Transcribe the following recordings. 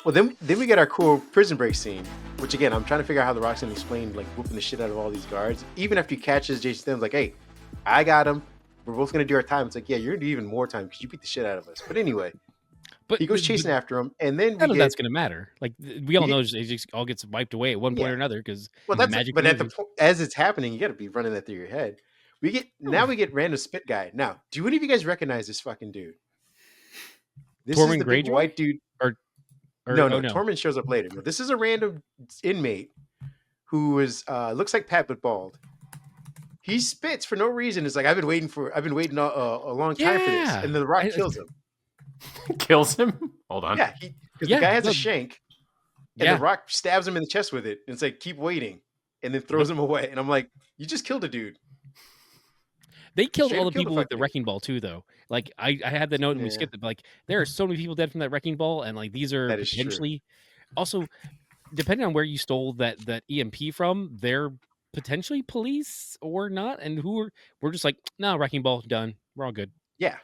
Well, then we get our cool prison break scene, which again, I'm trying to figure out how The Rock's gonna explain like whooping the shit out of all these guards. Even after he catches Jason Statham's like, hey, I got him. We're both gonna do our time. It's like, yeah, you're gonna do even more time because you beat the shit out of us. But anyway, But he goes chasing after him, and then none of that's going to matter. Like we all know, it just all gets wiped away at one point or another because magic. But at the as it's happening, you got to be running that through your head. We get random spit guy. Now, do any of you guys recognize this fucking dude? This Tormund is the big Greyjoy? white dude. No. Tormund shows up later. No, this is a random inmate who is looks like Pat but bald. He spits for no reason. It's like I've been waiting a long time for this, and then The Rock kills him. Kills him? Hold on. Yeah, because the guy has a shank, and The Rock stabs him in the chest with it, and it's like keep waiting, and then throws him away. And I'm like, you just killed a dude. They killed all the people with the wrecking ball too, though. Like I had the note and we skipped it. But like there are so many people dead from that wrecking ball, and like these are potentially also depending on where you stole that EMP from, they're potentially police or not, and we're just like, no, wrecking ball done. We're all good. Yeah.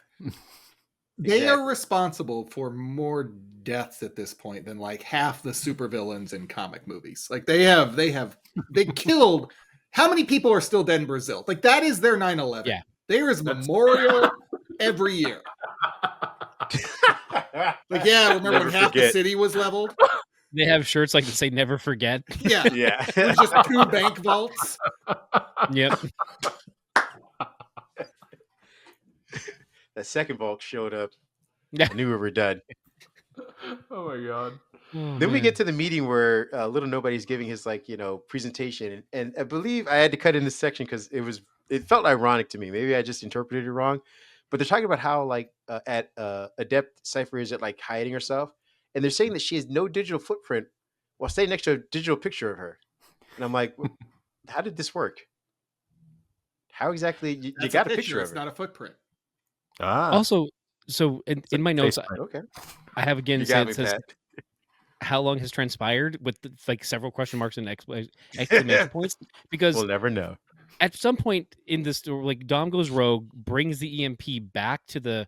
They are responsible for more deaths at this point than like half the supervillains in comic movies. Like they killed. How many people are still dead in Brazil? Like that is their 9/11. Yeah. There is a memorial every year. Like, yeah, remember when half the city was leveled? They have shirts like that say "Never Forget." Yeah, yeah. There's just 2 bank vaults. Yep. That second vault showed up. Yeah. I knew we were done. Oh my god. Then we get to the meeting where Little Nobody's giving his presentation, and I believe I had to cut in this section because it felt ironic to me. Maybe I just interpreted it wrong, but they're talking about how at Adept Cypher is at hiding herself, and they're saying that she has no digital footprint while staying next to a digital picture of her, and I'm like, how did this work? How exactly you got a picture of her? It's not a footprint. Also, so in my notes, I have again says how long has transpired with several question marks and exclamation points because we'll never know. At some point in this story, Dom goes rogue, brings the EMP back to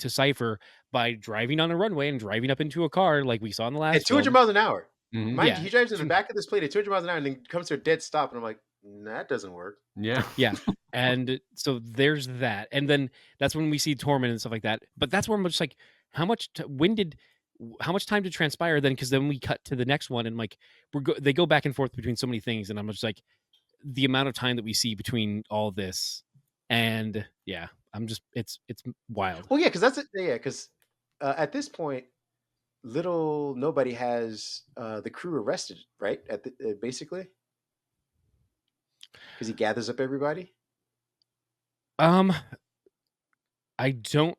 Cypher by driving on a runway and driving up into a car like we saw in the last. At 200 miles an hour. Mm-hmm. He drives in the back of this plane at 200 miles an hour and then comes to a dead stop, and I'm like, that doesn't work. Yeah. And so there's that, and then that's when we see Tormund and stuff like that. But that's where I'm just like, how much time to transpire then? Because then we cut to the next one, and they go back and forth between so many things, and I'm just like, the amount of time that we see between all this, and I'm just it's wild. Well, yeah, because that's it. Yeah, because at this point, Little Nobody has the crew arrested, right? Basically. Because he gathers up everybody. I don't.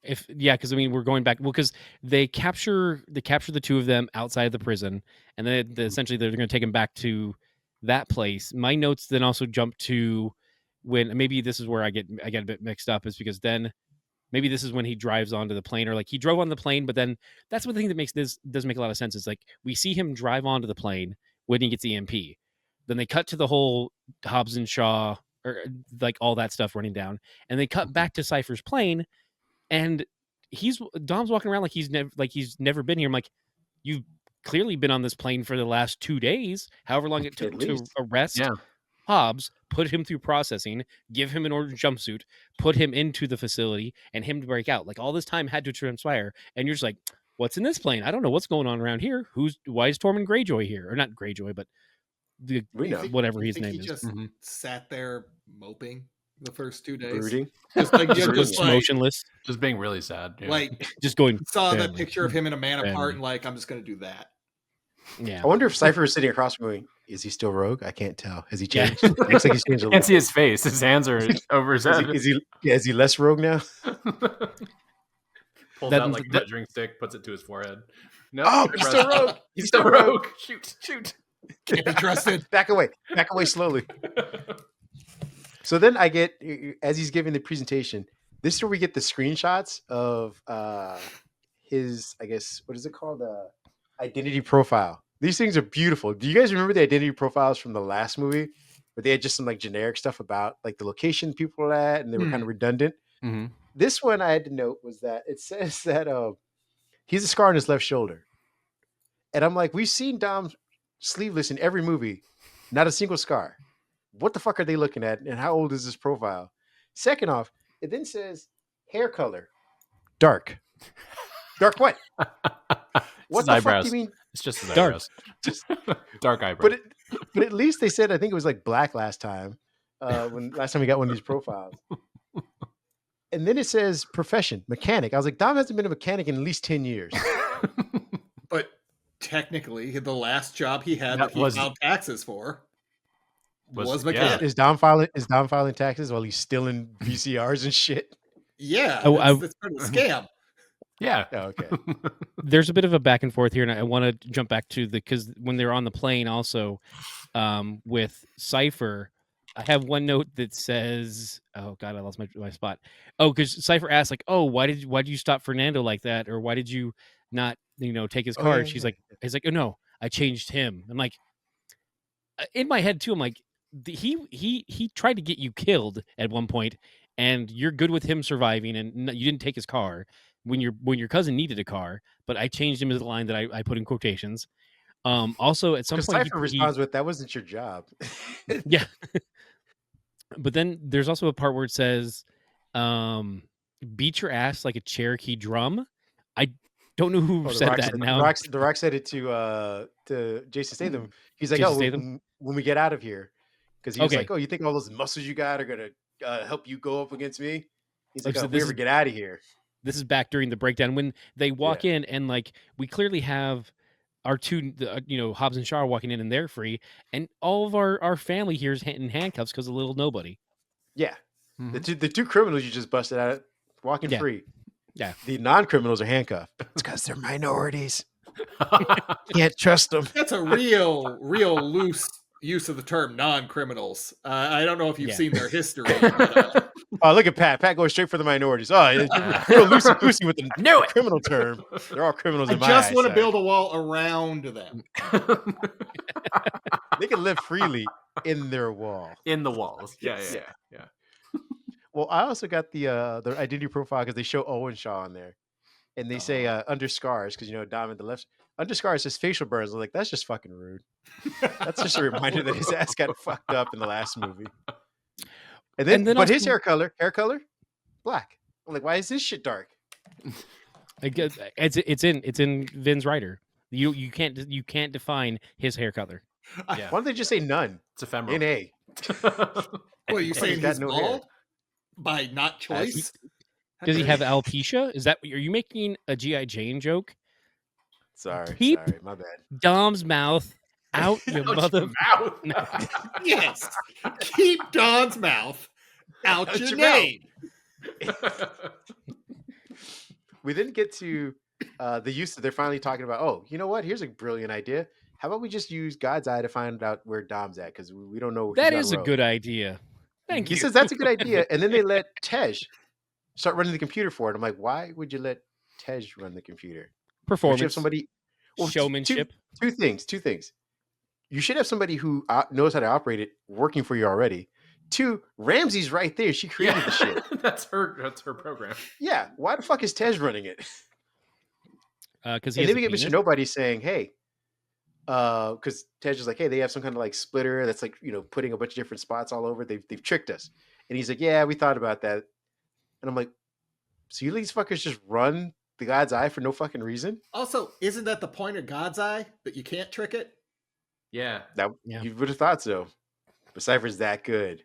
Because we're going back. Well, because they capture the 2 of them outside of the prison, and then essentially they're going to take them back to that place. My notes then also jump to when maybe this is where I get a bit mixed up, is because then maybe this is when he drives onto the plane, or he drove on the plane, but then that's one thing that makes this doesn't make a lot of sense. Is we see him drive onto the plane when he gets EMP. Then they cut to the whole Hobbs and Shaw, or all that stuff running down, and they cut back to Cypher's plane, and Dom's walking around like he's never been here. I'm like, you've clearly been on this plane for the last 2 days, however long it took to arrest Hobbs, put him through processing, give him an orange jumpsuit, put him into the facility, and him to break out. All this time had to transpire, and you're just like, what's in this plane? I don't know what's going on around here. Why is Tormund Greyjoy here? Or not Greyjoy, but whatever his name is. He just sat there moping the first 2 days, brooding, just motionless, just being really sad. Yeah. Just going. Saw that picture of him in a man apart, and I'm just gonna do that. Yeah. I wonder if Cypher is sitting across from me. Is he still rogue? I can't tell. Has he changed? It looks like he's changed a little. Can't see his face. His hands are over his head. Is he less rogue now? Pulls out a measuring stick, puts it to his forehead. No, he's still rogue. He's still rogue. Shoot. Can't be trusted. Back away slowly. So then I get, as he's giving the presentation, this is where we get the screenshots of his, I guess, what is it called? Identity profile. These things are beautiful. Do you guys remember the identity profiles from the last movie where they had just some generic stuff about the location people were at, and they were kind of redundant? Mm-hmm. This one I had to note was that it says that He's a scar on his left shoulder. And I'm like, we've seen Dom sleeveless in every movie, not a single scar. What the fuck are they looking at? And how old is this profile? Second off, it then says hair color, dark. Dark what? What the fuck do you mean? It's just his Dark. eyebrows. Just dark eyebrows. But at least they said, I think it was like black last time. Last time we got one of these profiles. And then it says profession, mechanic. I was like, Dom hasn't been a mechanic in at least 10 years. But technically, the last job he had That that he filed taxes for was mechanic. Is Dom filing taxes while he's stealing VCRs and shit? Yeah, that's part of the scam. Yeah. Oh, okay. There's a bit of a back and forth here, and I want to jump back to because when they're on the plane, also with Cypher, I have one note that says, "Oh God, I lost my spot." Oh, because Cypher asked, like, "Oh, why did you stop Fernando like that, or why did you not, take his car?" He's like, "Oh no, I changed him." I'm like, in my head too, I'm like, he tried to get you killed at one point, and you're good with him surviving, and you didn't take his car when your cousin needed a car, but I changed him as the line that I put in quotations. Also, at some point, Cypher responds with, "That wasn't your job." Yeah. But then there's also a part where it says, "Beat your ass like a Cherokee drum." I don't know who said that. Now The Rock said it to Jason Statham. He's like, Jason "Oh, Statham? when we get out of here," because he was Okay. like, "Oh, you think all those muscles you got are gonna help you go up against me?" He's like, So "Oh, if we ever get out of here." This is back during the breakdown when they walk in, and like we clearly have our two, Hobbs and Shaw walking in, and they're free, and all of our family here is in handcuffs because of little nobody. Yeah, Mhm. the two criminals you just busted out walking free. Yeah. The non-criminals are handcuffed. It's because they're minorities. Can't trust them. That's a real loose use of the term non-criminals. I don't know if you've seen their history. But, oh, look at Pat. Pat goes straight for the minorities. Oh, you're real loosey-goosey with the criminal term. They're all criminals in my eyes. I just want to build a wall around them. They can live freely in their wall. In the walls. Yeah. Well, I also got the identity profile because they show Owen Shaw on there. And they say under scars, because Dom at the left under scars says facial burns. I'm like, that's just fucking rude. That's just a reminder that his ass got fucked up in the last movie. And then but also, his hair color, black. I'm like, why is this shit dark? I guess it's in Vin's writer. You can't define his hair color. Yeah. Why don't they just say none? It's ephemeral. N.A. Well, you saying he's bald hair. by not choice? Does he have alopecia? Are you making a G.I. Jane joke? Sorry, my bad. Dom's mouth out your mother mouth. Yes. Keep Don's mouth out your name. We didn't get to the use that they're finally talking about. Oh, you know what? Here's a brilliant idea. How about we just use God's eye to find out where Dom's at? Because we don't know. That is a good idea. Thank you. He says that's a good idea. And then they let Tej start running the computer for it. I'm like, why would you let Tej run the computer? Performance. You have somebody, showmanship. Two things. You should have somebody who knows how to operate it working for you already. Two, Ramsey's right there. She created the shit. That's her program. Yeah. Why the fuck is Tej running it? Because then we get Mr. Nobody saying, hey, because Tej is like, hey, they have some kind of like splitter that's like, putting a bunch of different spots all over. They've tricked us. And he's like, yeah, we thought about that. And I'm like, so you these fuckers just run the God's eye for no fucking reason? Also, isn't that the point of God's eye? That you can't trick it? Yeah. You would have thought so. But Cypher's that good.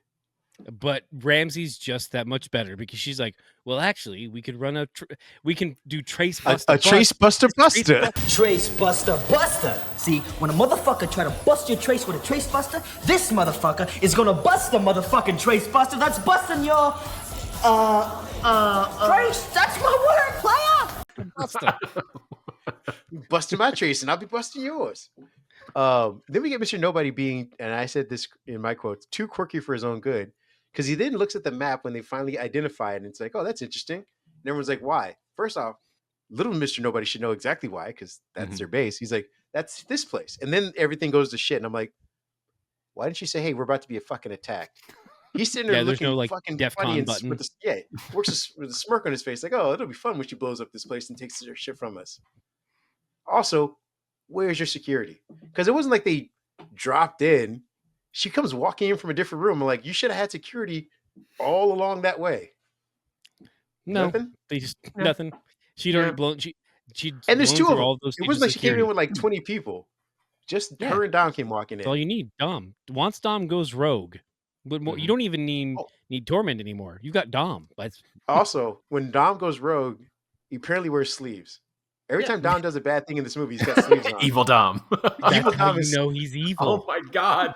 But Ramsey's just that much better because she's like, well, actually, we could run we can do trace buster. Trace buster. Trace buster buster. See, when a motherfucker try to bust your trace with a trace buster, this motherfucker is gonna bust the motherfucking trace buster that's busting your trace. That's my word, player. Buster. Busting my trace, and I'll be busting yours. Then we get Mr. Nobody being, and I said this in my quotes, too quirky for his own good. Because he then looks at the map when they finally identify it, and it's like, oh, that's interesting. And everyone's like, why? First off, little Mr. Nobody should know exactly why, because that's their base. He's like, that's this place. And then everything goes to shit. And I'm like, why didn't you say, hey, we're about to be fucking attacked? He's sitting there Yeah, there's looking no, like, fucking DEF funny CON and button. with works with a smirk on his face, like, oh, it'll be fun when she blows up this place and takes their shit from us. Also, where's your security? Because it wasn't like they dropped in. She comes walking in from a different room. I'm like, you should have had security all along that way. No, Nothing. they just Yeah. nothing. She'd Yeah. already blown. She'd And there's blown two of through them. all of those It stages wasn't of like she came in security. with like 20 people. Just Yeah. her and Dom came walking That's all in. you need. Dom. Once Dom goes rogue, but you Mhm. don't even need Oh. Torment anymore. You got Dom. That's Also, when Dom goes rogue, he apparently wears sleeves. Every Yeah. time Dom does a bad thing in this movie, he's got sleeves on. Evil Dom. that's Evil how Dom you is- know he's evil. Oh my god.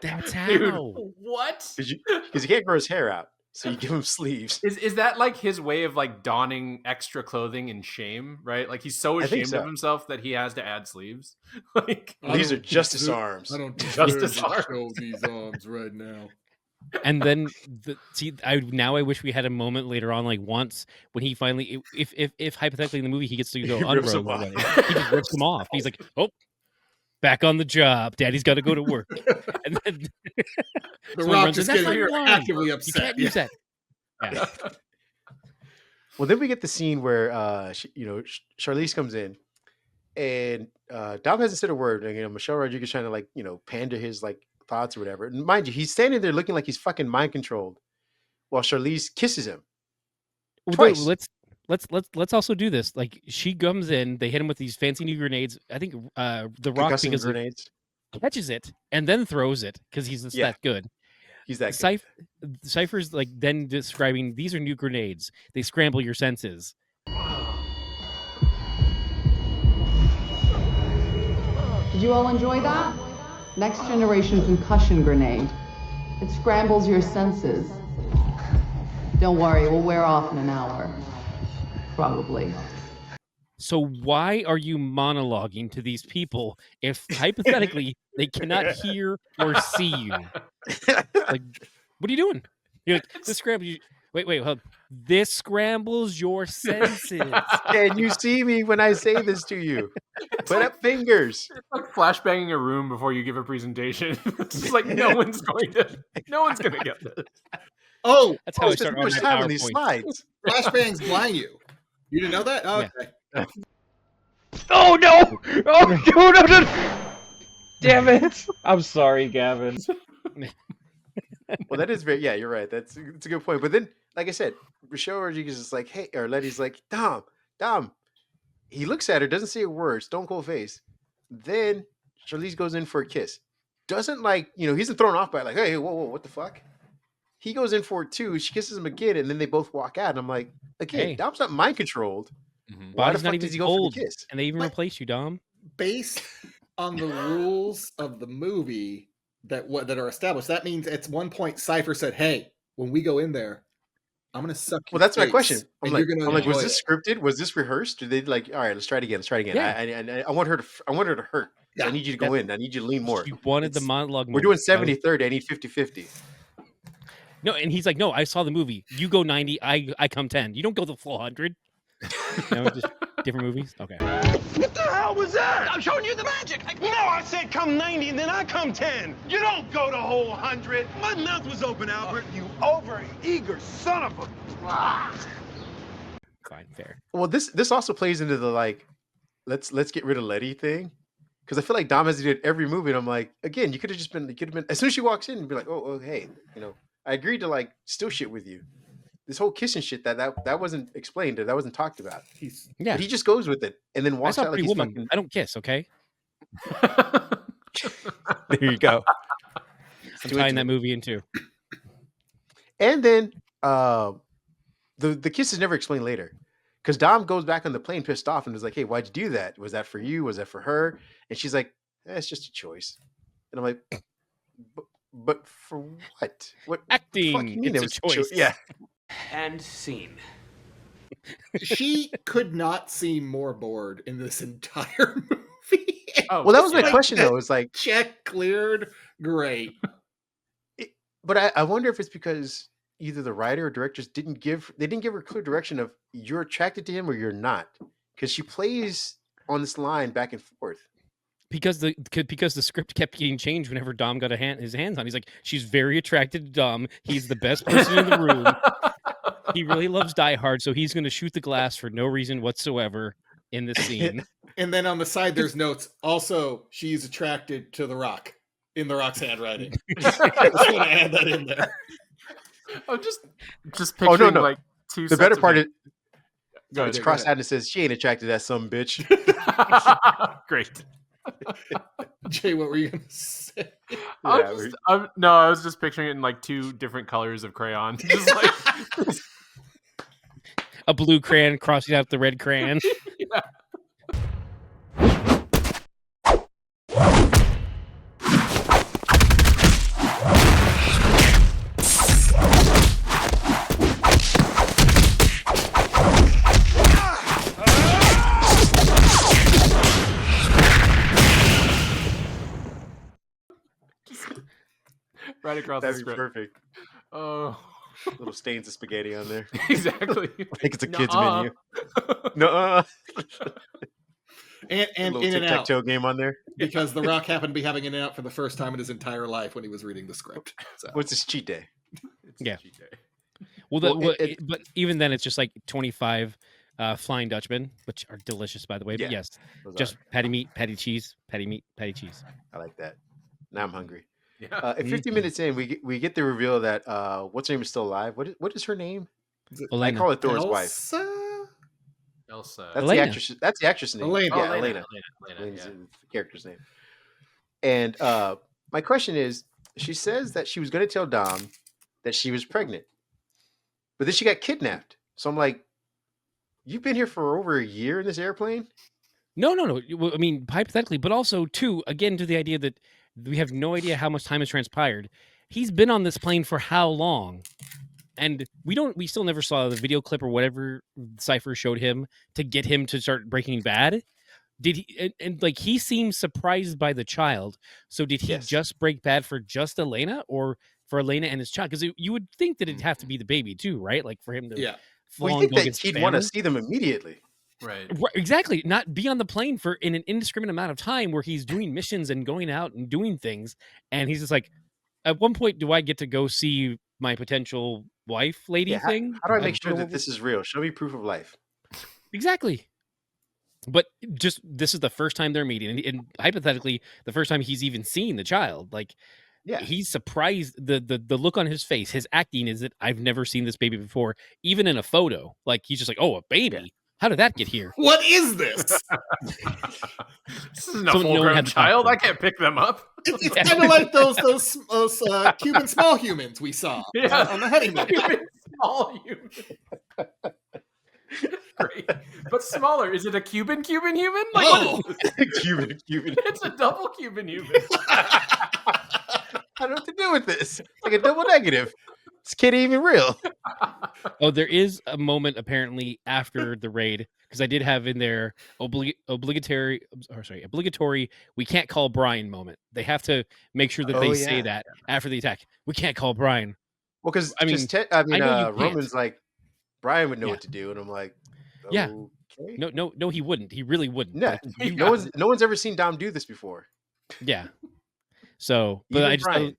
That's Dude, how. what? Because he can't grow his hair out, so you give him sleeves. Is that like his way of like donning extra clothing in shame, right? Like he's so I think ashamed so. of himself that he has to add sleeves. Like These are justice arms. I don't Justice deserve to arms. show these arms right now. And then I wish we had a moment later on, like once when he finally, if hypothetically in the movie he gets to go He on rips rogue, them or off. whatever, he just rips them off. He's like, oh, back on the job. Daddy's got to go to work. And then The someone Rock runs in, just "That's not getting your line. actively You upset. can't use that. Yeah. Well, then we get the scene where Charlize comes in, and Dom hasn't said a word. And, Michelle Rodriguez trying to pander his thoughts or whatever. And mind you, he's standing there looking like he's fucking mind controlled, while Charlize kisses him. Well, Twice. let's also do this. Like she comes in, they hit him with these fancy new grenades. I think the Rock Concussing because grenades. catches it and then throws it because he's just Yeah. that good. He's that good. Cypher's like then describing these are new grenades. They scramble your senses. Did you all enjoy that? Next generation concussion grenade. It scrambles your senses. Don't worry, it will wear off in an hour. Probably. So why are you monologuing to these people if hypothetically they cannot hear or see you? Like, what are you doing? You're like, this scrambles. Wait, hold on. This scrambles your senses. Can you see me when I say this to you? Put up fingers. It's like flashbanging a room before you give a presentation. It's just like no one's gonna get this. Oh, That's how I Spend start too on much my time on these PowerPoint. slides. flashbangs blind you. You didn't know that? Oh, Yeah. okay. Oh no! Oh no! Damn it! I'm sorry, Gavin. Well, that is very, yeah, you're right. It's a good point. But then, like I said, Michelle Rodriguez is like, hey, or Letty's like, Dom. He looks at her, doesn't say a word, stone cold face. Then Charlize goes in for a kiss. Doesn't he isn't thrown off by hey, whoa, what the fuck? He goes in for it too. She kisses him again, and then they both walk out. And I'm like, again, Hey. Dom's not mind controlled. Mhm. Why the Body's not fuck even does he go for cold, the kiss? and they even What? replace you, Dom. Based on the rules of the movie that are established, that means at one point Cypher said, "Hey, when we go in there, I'm gonna suck." Well, your that's my face, question. and you're gonna was enjoy this it." scripted? Was this rehearsed? Did they all right, let's try it again. Yeah. I want her to hurt. Yeah. I need you to go in. I need you to lean more. You wanted the It's- monologue. We're doing moment. 70-30. I need 50-50. No, and he's like, no, I saw the movie. You go 90, I come 10. You don't go the full 100. No, just different movies. Okay. What the hell was that? I'm showing you the magic. No, I said come 90 and then I come 10. You don't go the whole 100. My mouth was open, Albert. You over-eager son of a... Fine, fair. Well, this also plays into the let's get rid of Letty thing. Because I feel like Dom has to do it every movie, and I'm like, again, you could have been as soon as she walks in and be like, oh hey, I agreed to steal shit with you. This whole kissing shit that wasn't explained, that wasn't talked about. Yeah. But he just goes with it and then I walks saw out like Pretty he's Woman. fucking. I don't kiss, okay? There you go. I'm tying that movie in too. And then the kiss is never explained later. Because Dom goes back on the plane pissed off and was like, hey, why'd you do that? Was that for you? Was that for her? And she's like, it's just a choice. And I'm like, but for what? What the fuck you Acting. mean It's it a was choice. Yeah. And scene. She could not seem more bored in this entire movie. Oh, Well, that was my Like question, that- though. It's like, Check cleared. Great. but I wonder if it's because either the writer or directors didn't give her clear direction of you're attracted to him or you're not. Because she plays on this line back and forth. because the script kept getting changed whenever Dom got his hands on. He's like, she's very attracted to Dom. He's the best person in the room. He really loves Die Hard, so he's going to shoot the glass for no reason whatsoever in this scene. And then on the side, there's notes. Also, she's attracted to The Rock in The Rock's handwriting. I just want to add that in there. I'm just picturing no. like two. The better sets part of is Go it's ahead. cross-eyed and it says she ain't attracted to that some bitch. Great. Jay, what were you going to say? I was just picturing it in like two different colors of crayon. Just like A blue crayon crossing out the red crayon. yeah. Right across the That'd be script. perfect. Oh, Little stains of spaghetti on there. exactly. I think it's a kid's Nuh-uh. menu. No, And a little In and Out, tic-tac-toe game on there. because The Rock happened to be having In and Out for the first time in his entire life when he was reading the script. So. What's his cheat day? It's Yeah. a cheat day. Well, Well, but even then, it's just like 25 Flying Dutchmen, which are delicious, by the way. But Yeah, yes, those just are. patty meat, patty cheese, patty meat, patty cheese. I like that. Now I'm hungry. Yeah. At 15 minutes in, we get the reveal that what's her name is still alive. What is her name? I Elena. call it Thor's wife. Elsa. That's Elena. the actress. That's the actress name. Elena. Yeah, Oh, Elena. Elena, Elena's yeah. the character's name. And my question is, she says that she was going to tell Dom that she was pregnant, but then she got kidnapped. So I'm like, you've been here for over a year in this airplane? No. Well, I mean, hypothetically, but also too, again, to the idea that we have no idea how much time has transpired. He's been on this plane for how long? And we still never saw the video clip or whatever Cypher showed him to get him to start Breaking Bad. Did he and like he seemed surprised by the child? So did he Yes. just break bad for just Elena or for Elena and his child? Because you would think that it'd have to be the baby too, right? Like for him to Yeah. Well, fall you and think go that against he'd want to family? see them immediately. Right. Right, exactly. Not be on the plane for in an indiscriminate amount of time where he's doing missions and going out and doing things, and he's just like, at one point, do I get to go see my potential wife, lady Yeah, thing? how do I I make sure don't that know. this is real? Show me proof of life. Exactly. But just this is the first time they're meeting, and hypothetically, the first time he's even seen the child. Like, Yeah. he's surprised. The look on his face, his acting is that I've never seen this baby before, even in a photo. Like he's just like, oh, a baby. Yeah. How did that get here? What is this? This isn't a So no one full-grown had to talk child. to him. I can't pick them up. It's kind of like those Cuban small humans we saw Yeah. on the honeymoon. Cuban small human. Great. But smaller. Is it a Cuban human? Like, Oh. what is it? Cuban. It's a double Cuban human. I don't know what to do with this. It's like a double negative. This kid ain't even real. Oh, there is a moment apparently after the raid because I did have in there obligatory. We can't call Brian moment. They have to make sure that Oh, they yeah. say that after the attack. We can't call Brian. Well, because I mean, I know you can't. Roman's like, Brian would know Yeah. what to do, and I'm like, Yeah. okay. No, he wouldn't. He really wouldn't. Yeah. Like, No one's ever seen Dom do this before. yeah. So, but Even I just Brian.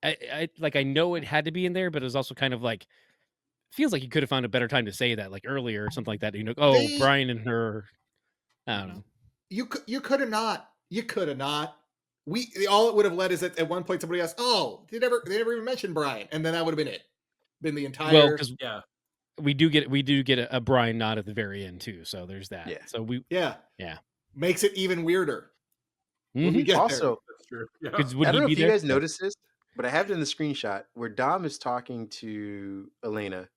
I know it had to be in there, but it was also kind of like feels like you could have found a better time to say that, like earlier or something like that. You know, They- Brian and her. I don't know. You could have not. You could have not. All it would have led is that at one point somebody asked, "Oh, they never even mentioned Brian," and then that would have been it. Been the entire. Well, because Yeah. we do get a Brian nod at the very end too. So there's that. Yeah. So we yeah. Yeah. Makes it even weirder. When we Mhm. get Also, That's true. Yeah. 'Cause I would don't he know be if you there? guys noticed this, but I have it in the screenshot where Dom is talking to Elena.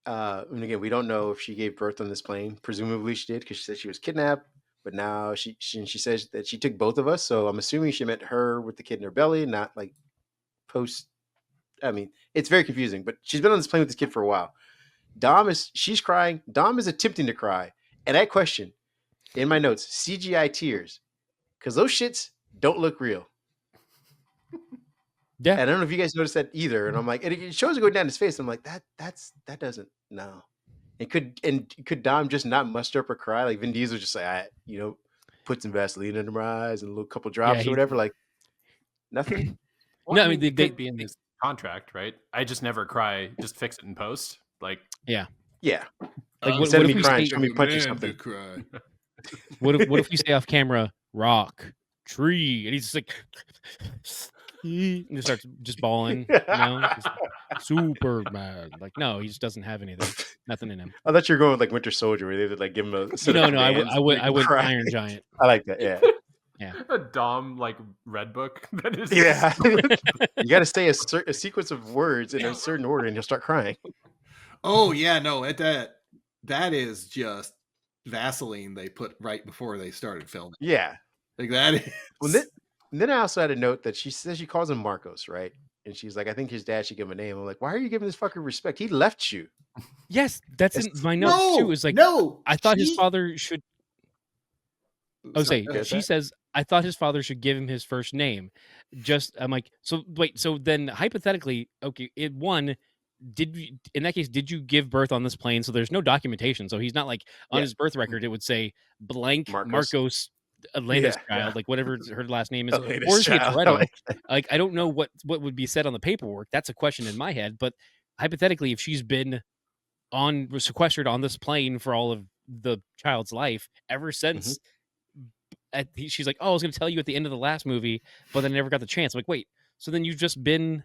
And again, we don't know if she gave birth on this plane. Presumably she did because she said she was kidnapped. But now she says that she took both of us. So I'm assuming she meant her with the kid in her belly, not like post. I mean, it's very confusing. But she's been on this plane with this kid for a while. She's crying. Dom is attempting to cry. And I question in my notes CGI tears because those shits don't look real. Yeah. And I don't know if you guys noticed that either. And I'm like, and it shows it going down his face. I'm like, that doesn't no. Could Dom just not muster up a cry? Like Vin Diesel just say, put some Vaseline in her eyes and a little couple drops or he- whatever. Like nothing. Well, No, I mean, it they- could be in his contract, right? I just never cry. Just fix it in post. Like, Yeah. Like, Instead of if me we crying, say- show me punching Man to something. cry. what if we say off camera, rock, tree, and he's just like, and he starts just bawling, just super mad. Like, no, he just doesn't have anything, nothing in him. I thought you were going with like Winter Soldier, where they would like give him a set No, of I commands, would make him Iron cry. Giant. I like that. Yeah. a Dom like red book that is Yeah. You got to say a sequence of words in a certain order, and you'll start crying. Oh yeah, no, that is just Vaseline they put right before they started filming. Yeah. Like that is. Well, then I also had a note that she says she calls him Marcos, right? And she's like, I think his dad should give him a name. I'm like, why are you giving this fucker respect? He left you. Yes, that's in my notes No, too. Is like, no, I thought his she- father should. Oh, Sorry, say go she ahead. says, I thought his father should give him his first name. I'm like, so wait, so then hypothetically, okay, in that case, did you give birth on this plane? So there's no documentation. So he's not like on Yeah. his birth record, it would say blank Marcos. Marcos Elena's Yeah, child, like whatever her last name is. Elena's Or is he a child. I Toretto? like that. Like, I don't know what would be said on the paperwork. That's a question in my head. But hypothetically, if she's been sequestered on this plane for all of the child's life ever since she's like, oh, I was going to tell you at the end of the last movie, but then I never got the chance. I'm like, wait, so then you've just been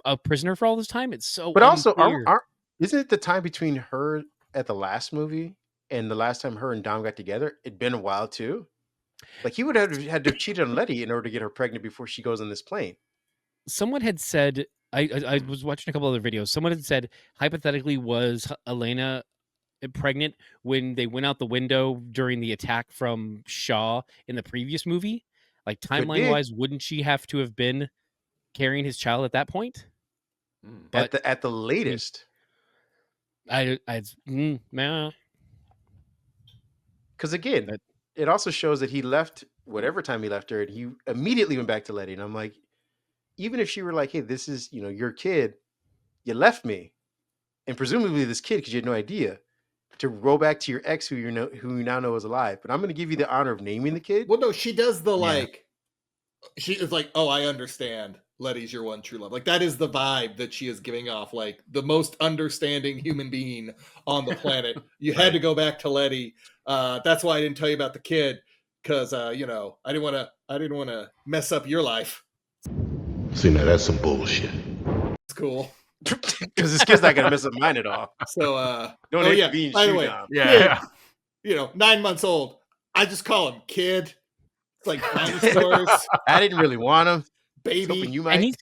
a prisoner for all this time? It's so But also, unclear. isn't it the time between her at the last movie and the last time her and Dom got together? It'd been a while too. Like he would have had to have cheated on Letty in order to get her pregnant before she goes on this plane. Someone had said, I was watching a couple other videos. Someone had said, hypothetically, was Elena pregnant when they went out the window during the attack from Shaw in the previous movie? Like timeline wise, wouldn't she have to have been carrying his child at that point? But At the latest. Because again, it also shows that he left whatever time he left her, and he immediately went back to Letty. And I'm like, even if she were like, hey, this is, your kid, you left me. And presumably this kid, because you had no idea, to roll back to your ex who you now know is alive. But I'm going to give you the honor of naming the kid. Well, no, she does she is like, oh, I understand. Letty's your one true love. Like that is the vibe that she is giving off. Like the most understanding human being on the planet. You had to go back to Letty. That's why I didn't tell you about the kid. Cause I didn't want to mess up your life. See, now that's some bullshit. It's cool. Because this kid's not going to mess up mine at all. So, Don't intervene, by the shoot way, Dom. Yeah. 9 months old. I just call him kid. It's like dinosaurs, I didn't really want him. baby. You and might.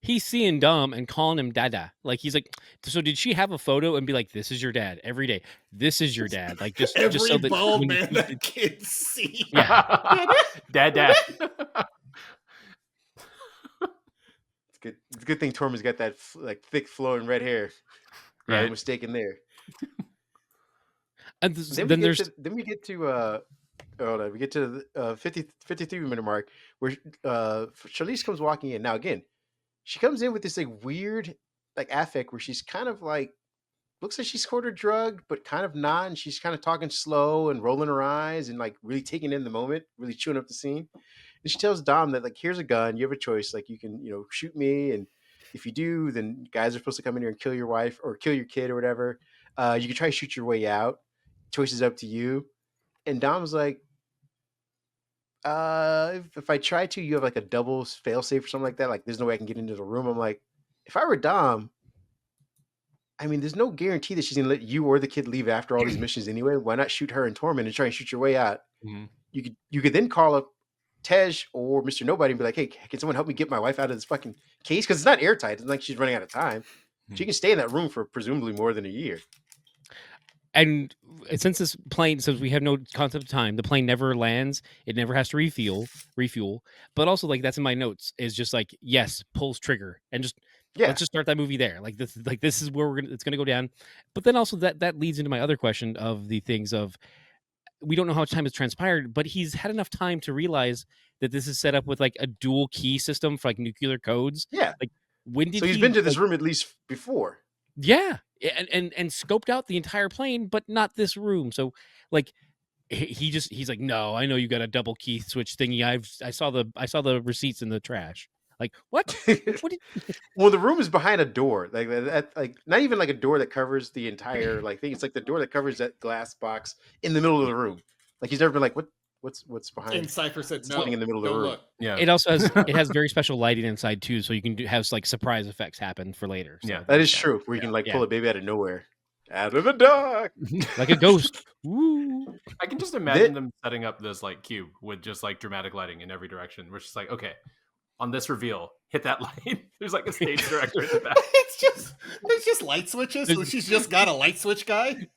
he's seeing Dom and calling him Dada. Like he's like, so did she have a photo and be like, this is your dad every day? This is your dad. Like just Every so that bald when man that kids see. Yeah. Dad. It's a good thing Tormund's got that thick flowing red hair. Right. No mistake in there. And Then we get to the 53-minute mark where Charlize comes walking in. Now again, she comes in with this like weird like affect where she's kind of like looks like she's quarter drugged, but kind of not, and she's kind of talking slow and rolling her eyes and like really taking in the moment, really chewing up the scene. And she tells Dom that like, here's a gun, you have a choice, like you can shoot me, and if you do, then guys are supposed to come in here and kill your wife or kill your kid or whatever. You can try to shoot your way out. Choice is up to you. And Dom's like, if I try to, you have like a double failsafe or something like that. Like there's no way I can get into the room. I'm like, if I were Dom, I mean, there's no guarantee that she's gonna let you or the kid leave after all these missions anyway. Why not shoot her and Tormund and try and shoot your way out? Mhm. You could then call up Tej or Mr. Nobody and be like, hey, can someone help me get my wife out of this fucking case? Because it's not airtight. It's not like she's running out of time. She can stay in that room for presumably more than a year. And since we have no concept of time, the plane never lands. It never has to refuel. But also, like that's in my notes, is just like, yes, pulls trigger and just let's just start that movie there. Like this is where it's gonna go down. But then also that leads into my other question of the things of we don't know how much time has transpired, but he's had enough time to realize that this is set up with like a dual key system for like nuclear codes. Yeah. Like when did so he's been to this room at least before. Yeah, and scoped out the entire plane, but not this room. So, like, he's like, no, I know you got a double key switch thingy. I saw the receipts in the trash. Like, what? What did Well, the room is behind a door, like that, like not even like a door that covers the entire like thing. It's like the door that covers that glass box in the middle of the room. Like he's never been like, what's behind? And Cypher said, "No, sitting in the middle of the don't room." look." Yeah. it also has very special lighting inside too, so you can have like surprise effects happen for later. So, Yeah. That is true. Where you can like Yeah. pull a baby out of nowhere, out of the dark. like a ghost. Woo. I can just imagine them setting up this like cube with just like dramatic lighting in every direction. Which is like, okay, on this reveal, hit that light. There's like a stage director in the back. There's just light switches. So she's just got a light switch guy.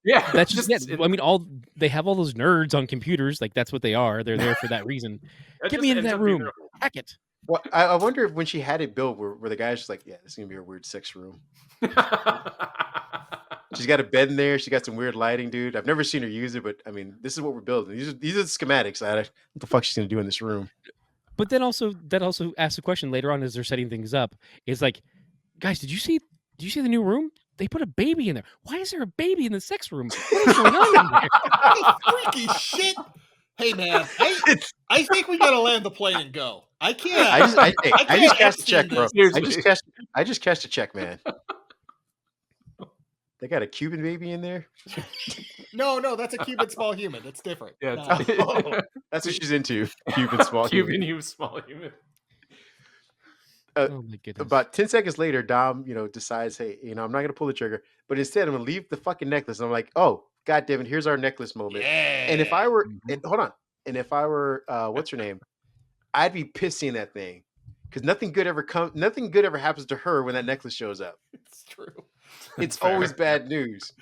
Yeah, That's just I mean, they have all those nerds on computers. Like that's what they are. They're there for that reason. That Get just me into ends that up being room. Hack it. Well, I wonder if when she had it built, where the guy's just like, yeah, this is gonna be a weird sex room. She's got a bed in there. She got some weird lighting, dude. I've never seen her use it, but I mean, this is what we're building. These are the schematics. What the fuck she's gonna do in this room? But then that also asks a question later on as they're setting things up. It's like, guys, did you see the new room? They put a baby in there. Why is there a baby in the sex room? What is going on in there? Freaky shit. Hey man, I think we gotta land the plane and go. I can't. I just cashed a check, bro. Seriously. I just cashed a check, man. They got a Cuban baby in there. No, that's a Cuban small human. That's different. Yeah, No. Oh, that's what she's into. Cuban small Cuban human. small human. Oh my goodness. About 10 seconds later, Dom, decides, hey, I'm not gonna pull the trigger, but instead I'm gonna leave the fucking necklace. And I'm like, oh, god damn it, here's our necklace moment. Yeah. And if I were, hold on, and if I were, what's her name? I'd be pissing that thing because nothing good ever happens to her when that necklace shows up. It's true. It's always bad news.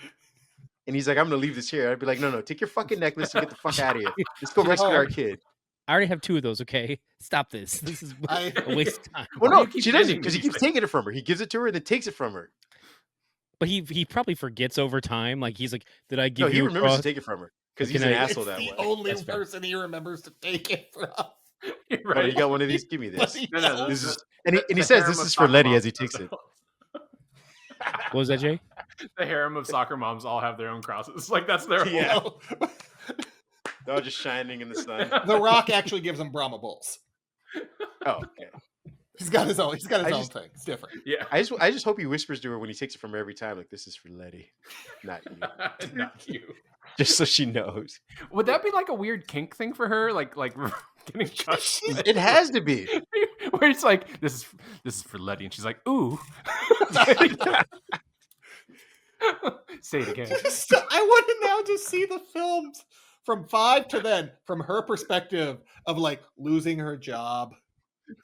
And he's like, I'm gonna leave this here. I'd be like, no, take your fucking necklace and get the fuck out of here. Let's go rescue our kid. I already have 2 of those. Okay, stop this. This is a waste of time. Well, Why do no, you keep she doesn't getting because he these keeps taking it from her. He gives it to her and then takes it from her. But he probably forgets over time. Like he's like, did I give No, he you? remembers cross? to take it from her because Can he's an I- asshole It's that the way. only That's fair. person he remembers to take it from. You're Oh, you got one of these? Give me this. No, This this is, and he says this is for Letty as he takes it. What was that, Jay? The harem of soccer moms all have their own crosses. Like that's their Yeah. whole. They're all just shining in the sun. The Rock actually gives him Brahma bulls. Oh, okay. He's got his own. He's got his I own just- thing. It's different. Yeah. I just hope he whispers to her when he takes it from her every time, like this is for Letty, not you. Not you. Just so she knows. Would that be like a weird kink thing for her? Like getting touched? It has to be. Where it's like this is for Letty, and she's like, ooh. Say it again. I want to now just see the films from 5 to then, from her perspective of like losing her job,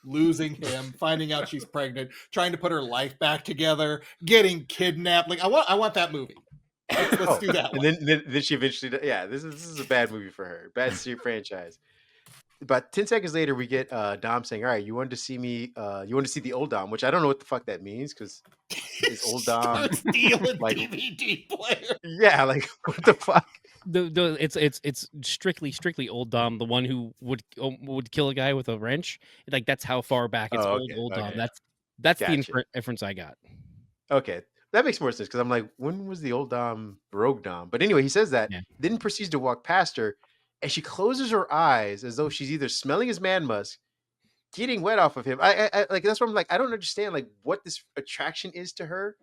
losing him, finding out she's pregnant, trying to put her life back together, getting kidnapped. Like I want that movie. Let's do that one. And then she eventually, yeah, this is a bad movie for her. Bad franchise. About 10 seconds later, we get Dom saying, all right, you wanted to see me, you want to see the old Dom, which I don't know what the fuck that means because it's old Dom. Start stealing like- DVD player. Yeah, like what the fuck? It's strictly old Dom, the one who would kill a guy with a wrench. Like that's how far back it's old Dom. okay. That's Gotcha. the inference I got. Okay. That makes more sense because I'm like, when was the old Dom rogue Dom? But anyway, he says that, Yeah. then proceeds to walk past her, and she closes her eyes as though she's either smelling his man musk, getting wet off of him. I like that's what I'm like. I don't understand like what this attraction is to her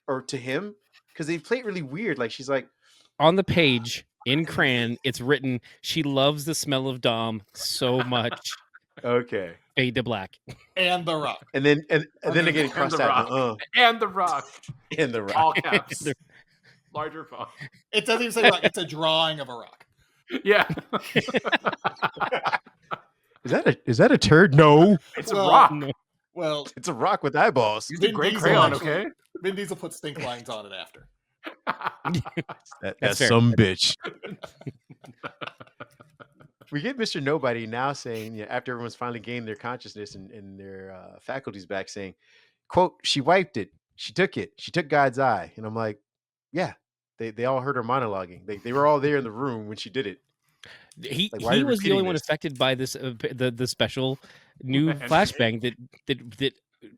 or to him because they play it really weird. Like she's like, On the page in crayon, it's written, "She loves the smell of Dom so much." okay, Fade to black. And The Rock. and then again And crossed The out, Rock. And the Rock. in the rock. All caps. Larger font. It doesn't even say rock. It's a drawing of a rock. Yeah. Is that a turd? No, It's Well, a rock. No. Well, it's a rock with eyeballs. Use a Vin great Diesel crayon, actually- okay? Vin Diesel put stink lines on it after. That's fair. some bitch. We get Mr. Nobody now saying, after everyone's finally gained their consciousness and their faculties back, saying, quote, she wiped it. She took it. She took God's eye. And I'm like, yeah, they all heard her monologuing. They were all there in the room when she did it. He Like, why are you was the repeating only one this? affected by this the special new flashbang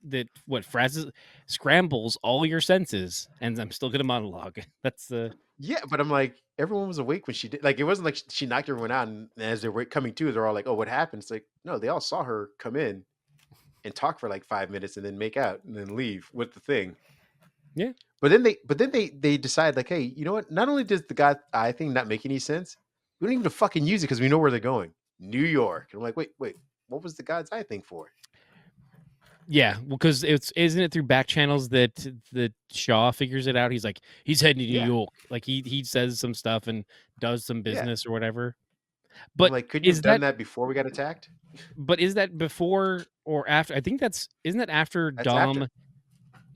that what phrases scrambles all your senses, and I'm still gonna monologue. That's the Yeah, but I'm like, everyone was awake when she did. Like, it wasn't like she knocked everyone out, and as they were coming to, they're all like, "Oh, what happened?" It's like, no, they all saw her come in and talk for like 5 minutes, and then make out, and then leave with the thing. Yeah. But then they decide like, hey, you know what? Not only does the God Eye thing not make any sense, we don't even fucking use it because we know where they're going, New York. And I'm like, wait, what was the God's Eye thing for? Yeah, well, because isn't it through back channels that Shaw figures it out? He's like, he's heading to New Yeah. York. Like he says some stuff and does some business or whatever. I'm But like, couldn't you is have done that before we got attacked? But is that before or after? I think isn't that after That's Dom? after.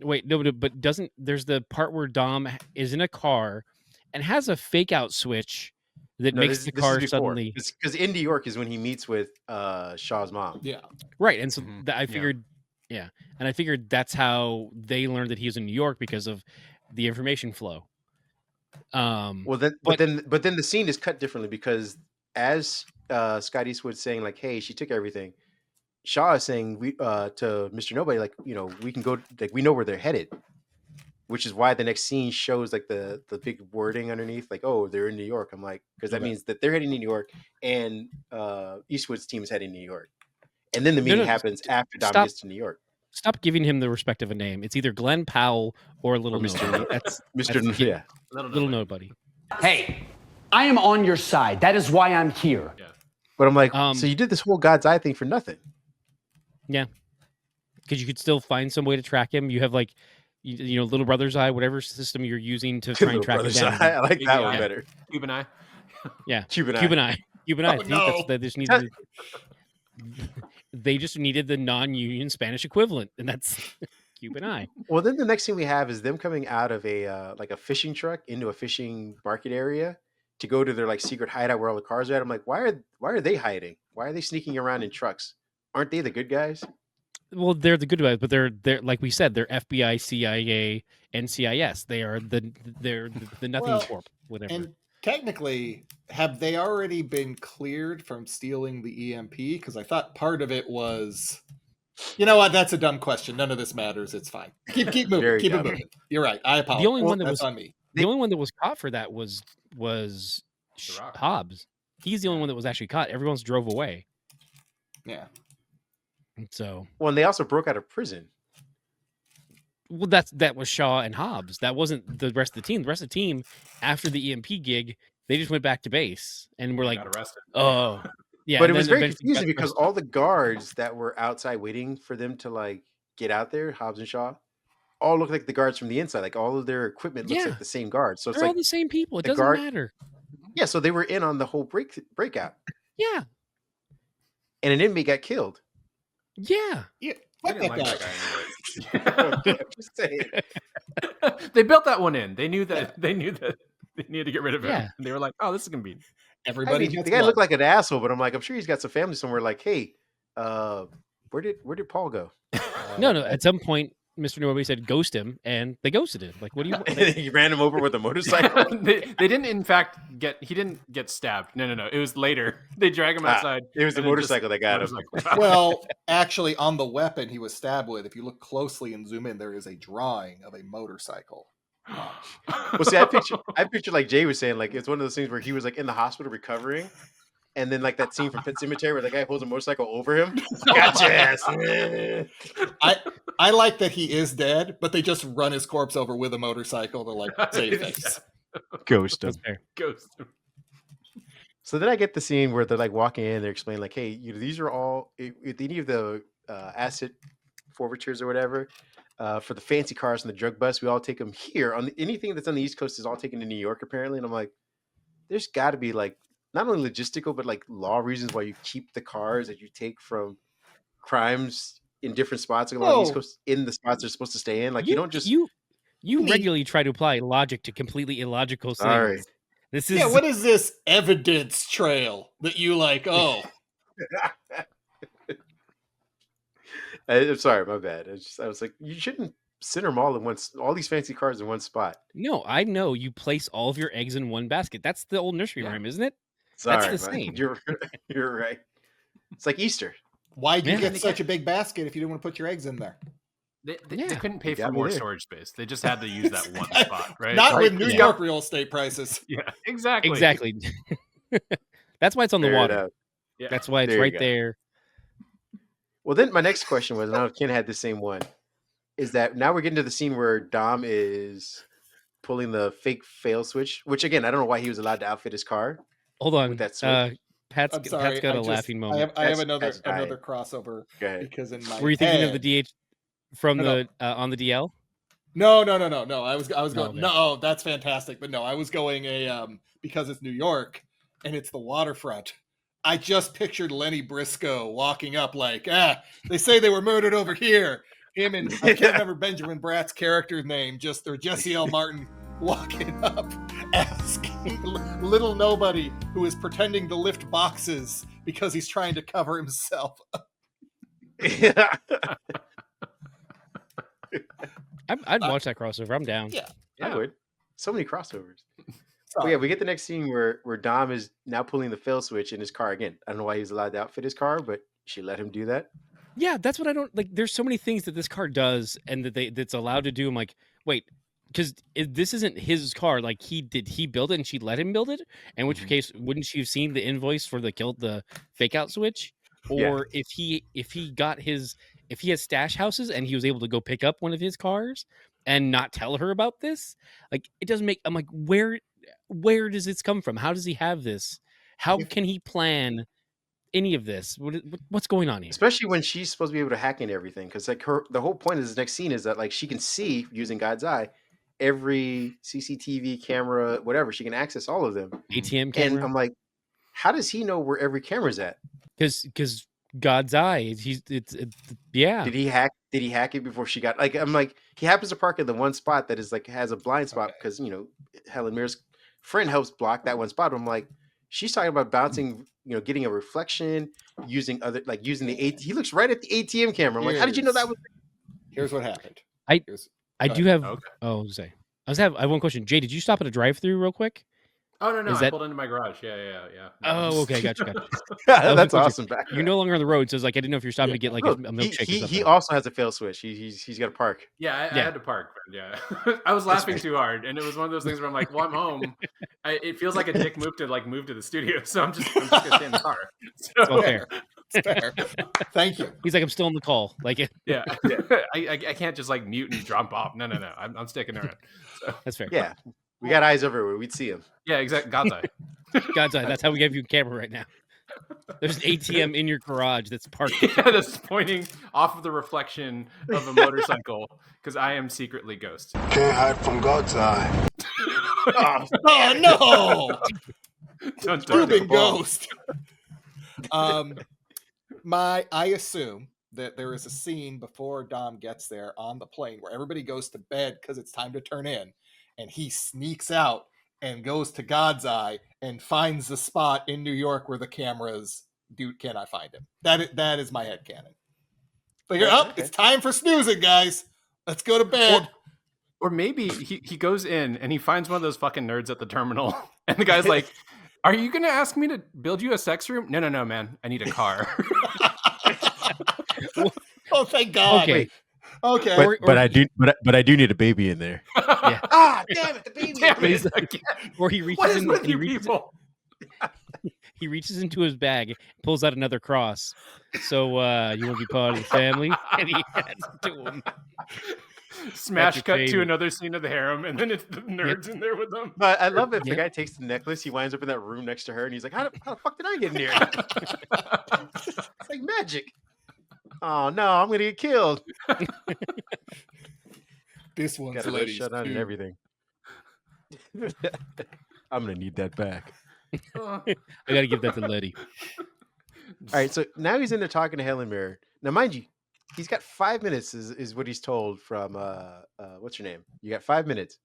Wait, no, but there's the part where Dom is in a car and has a fake out switch that No, makes the car is before. suddenly Because in New York is when he meets with Shaw's mom. Yeah. right. And so I Yeah. figured, and I figured that's how they learned that he was in New York because of the information flow. Well, then, but then the scene is cut differently because as Scott Eastwood's saying like, hey, she took everything. Shaw is saying we to Mr. Nobody, like, you know, we can go, like, we know where they're headed, which is why the next scene shows like the big wording underneath, like, oh, they're in New York. I'm like, because that means that they're heading to New York, and Eastwood's team is heading to New York, and then the meeting happens after Dom gets to New York. Stop giving him the respect of a name. It's either Glenn Powell or Little Nobody. That's Yeah, Little Nobody. Hey, I am on your side. That is why I'm here. Yeah. But I'm like, so you did this whole God's Eye thing for nothing. Yeah, because you could still find some way to track him. You have like, you know, Little Brother's Eye, whatever system you're using to try and track him down. I like that one better. Cuban Eye. Yeah, Cuban Eye. Cuban Eye. No. They just needed. They just needed the non-union Spanish equivalent, and that's Cuban Eye. Well, then the next thing we have is them coming out of a like a fishing truck into a fishing market area to go to their like secret hideout where all the cars are at. I'm like, why are they hiding? Why are they sneaking around in trucks? Aren't they the good guys? Well, they're the good guys, but they're like we said, they're FBI, CIA, NCIS. They are they're the nothing corp, whatever. And technically, have they already been cleared from stealing the EMP? Because I thought part of it was, you know what? That's a dumb question. None of this matters. It's fine. Keep moving. Very Keep it dumb. moving. You're right. I apologize. The only one that that's was on me. the only one that was caught for that was Rock. Hobbs. He's the only one that was actually caught. Everyone else drove away. Yeah. So Well, and they also broke out of prison. well, that was Shaw and Hobbs. That wasn't the rest of the team. The rest of the team, after the EMP gig, they just went back to base and were like, Got arrested. oh, yeah. But and it was then very eventually confusing got because arrested. all the guards that were outside waiting for them to like get out there, Hobbs and Shaw, all look like the guards from the inside. Like all of their equipment looks Yeah. like the same guards. So it's They're all like, the same people. It the doesn't guard- matter. yeah, so they were in on the whole breakout, Yeah, and an inmate got killed. yeah. Yeah. I Fuck didn't that like guy. that guy anyway. I'm just saying. They built that one in. They knew that they needed to get rid of him. Yeah. And they were like, "Oh, this is gonna be." Everybody I mean, gets the guy blood. looked like an asshole, but I'm like, I'm sure he's got some family somewhere. Like, hey, where did Paul go? No. At some point, Mr. Nobody said ghost him, and they ghosted him. Like, what do you want? He ran him over with a motorcycle. they didn't, in fact, he didn't get stabbed. No. It was later. They drag him outside. It was the and then just- motorcycle that got him. motorcycle. Well, actually, on the weapon he was stabbed with, if you look closely and zoom in, there is a drawing of a motorcycle. Well, see, I picture like Jay was saying, like it's one of those things where he was like in the hospital recovering, and then like that scene from Pet Sematary where the guy pulls a motorcycle over him. Gotcha. Ass. I like that he is dead, but they just run his corpse over with a motorcycle to like save face. Ghost him. That's fair. Ghost. So then I get the scene where they're like walking in, they're explaining like, hey, you know, these are all if any of the asset forfeitures or whatever. For the fancy cars and the drug bust, we all take them here. Anything that's on the East Coast is all taken to New York, apparently. And I'm like, there's got to be like not only logistical, but like law reasons why you keep the cars that you take from crimes in different spots along the East Coast in the spots they're supposed to stay in. Like you don't just you regularly try to apply logic to completely illogical things. Sorry. This is Yeah, what is this evidence trail that you like? Oh, I'm sorry, my bad. I was like, you shouldn't center them all these fancy cars in one spot. no. I know you place all of your eggs in one basket. That's the old nursery rhyme, isn't it? Sorry, That's the man. same. You're right. It's like Easter. why'd you Yeah. get such a big basket if you didn't want to put your eggs in there? They couldn't pay You for got me more there. storage space. They just had to use that one spot, right? Not Right, with New yeah. York real estate prices. Yeah, exactly. Exactly. That's why it's on the Fair water. enough. Yeah. That's why it's There you right go. there. Well, then my next question was, and I don't know if Ken had the same one, is that now we're getting to the scene where Dom is pulling the fake fail switch, which again, I don't know why he was allowed to outfit his car Hold on. with that switch. Pat's I'm sorry. got a laughing moment. I have That's dying. another crossover Go ahead. because in my Were you thinking of head- the DH from No, the on the DL? No. I was going. okay. No, that's fantastic. But no, I was going because it's New York and it's the waterfront. I just pictured Lenny Briscoe walking up like, they say they were murdered over here. Him and I can't remember Benjamin Bratt's character's name, or Jesse L. Martin walking up, asking little nobody who is pretending to lift boxes because he's trying to cover himself. I'd watch that crossover. I'm down. Yeah. I would. So many crossovers. So, But yeah, we get the next scene where Dom is now pulling the fail switch in his car again. I don't know why he's allowed to outfit his car, but she let him do that. Yeah, that's what I don't like. There's so many things that this car does and that's allowed to do. I'm like, wait, because this isn't his car. Like he build it and she let him build it? In which case, wouldn't she have seen the invoice for the fake out switch? Or if he has stash houses and he was able to go pick up one of his cars and not tell her about this, like it doesn't make. I'm like, where does this come from? How does he have this? How can he plan any of this? What's going on here? Especially when she's supposed to be able to hack into everything, because like the whole point of this next scene is that like she can see using God's eye every CCTV camera, whatever. She can access all of them. ATM camera. And I'm like, how does he know where every camera's at? Because God's eye. Yeah. Did he hack it before she got like? I'm like, he happens to park in the one spot that is like has a blind spot because Helen Mirren's friend helps block that one spot. I'm like, she's talking about bouncing, getting a reflection, using the AT. He looks right at the ATM camera. I'm like, how did you know that was? Here's what happened. I do have. Okay. Oh, say I have one question. Jay, did you stop at a drive-through real quick? Oh no, Is I that- pulled into my garage. Yeah. Oh, okay, gotcha. That's was awesome. Back You're no longer on the road, so it's like I didn't know if you're stopping to get like a milkshake. or he something. also has a fail switch. He's got to park. Yeah, I had to park. Yeah, I was laughing too hard, and it was one of those things where I'm like, "Well, I'm home." It feels like a dick move to move to the studio, so I'm just gonna stay in the car. So, It's all fair. It's fair. Thank you. He's like, I'm still on the call. Like, yeah, I can't just like mute and drop off. No, I'm sticking around. So, that's fair. Yeah, we got eyes everywhere. We'd see him. yeah, exactly. God's eye. God's eye. That's how we have you a camera right now. There's an ATM in your garage that's parked. Yeah, that's pointing off of the reflection of a motorcycle because I am secretly Ghost. Can't hide from God's eye. Oh no! Dun, dun, Cuban dun. ghost. I assume that there is a scene before Dom gets there on the plane where everybody goes to bed because it's time to turn in, and he sneaks out and goes to God's eye and finds the spot in New York where the cameras cannot find him. That is my headcanon. But you're up. It's time for snoozing, guys. Let's go to bed. Or maybe he goes in and he finds one of those fucking nerds at the terminal, and the guy's like, "Are you gonna ask me to build you a sex room?" No, man. I need a car. Oh, thank God. Okay. Okay. But I do need a baby in there. Yeah. Ah, damn it, the baby. Damn it, again. Or he What reaches is in. with you people? He reaches into his bag, pulls out another cross. So you want to be part of the family? And he hands it to him. Smash your cut baby. to another scene of the harem, and then it's the nerds in there with them. But I love if the Yep. guy takes the necklace, he winds up in that room next to her, and he's like, how the fuck did I get in here? It's like magic. Oh no, I'm gonna get killed. This one's Got a ladies shut on and too. everything. I'm gonna need that back. Uh, I got to give that to Letty. All right, so now he's in there talking to Helen Mirren. Now, mind you, he's got 5 minutes, is what he's told from what's her name? You got 5 minutes.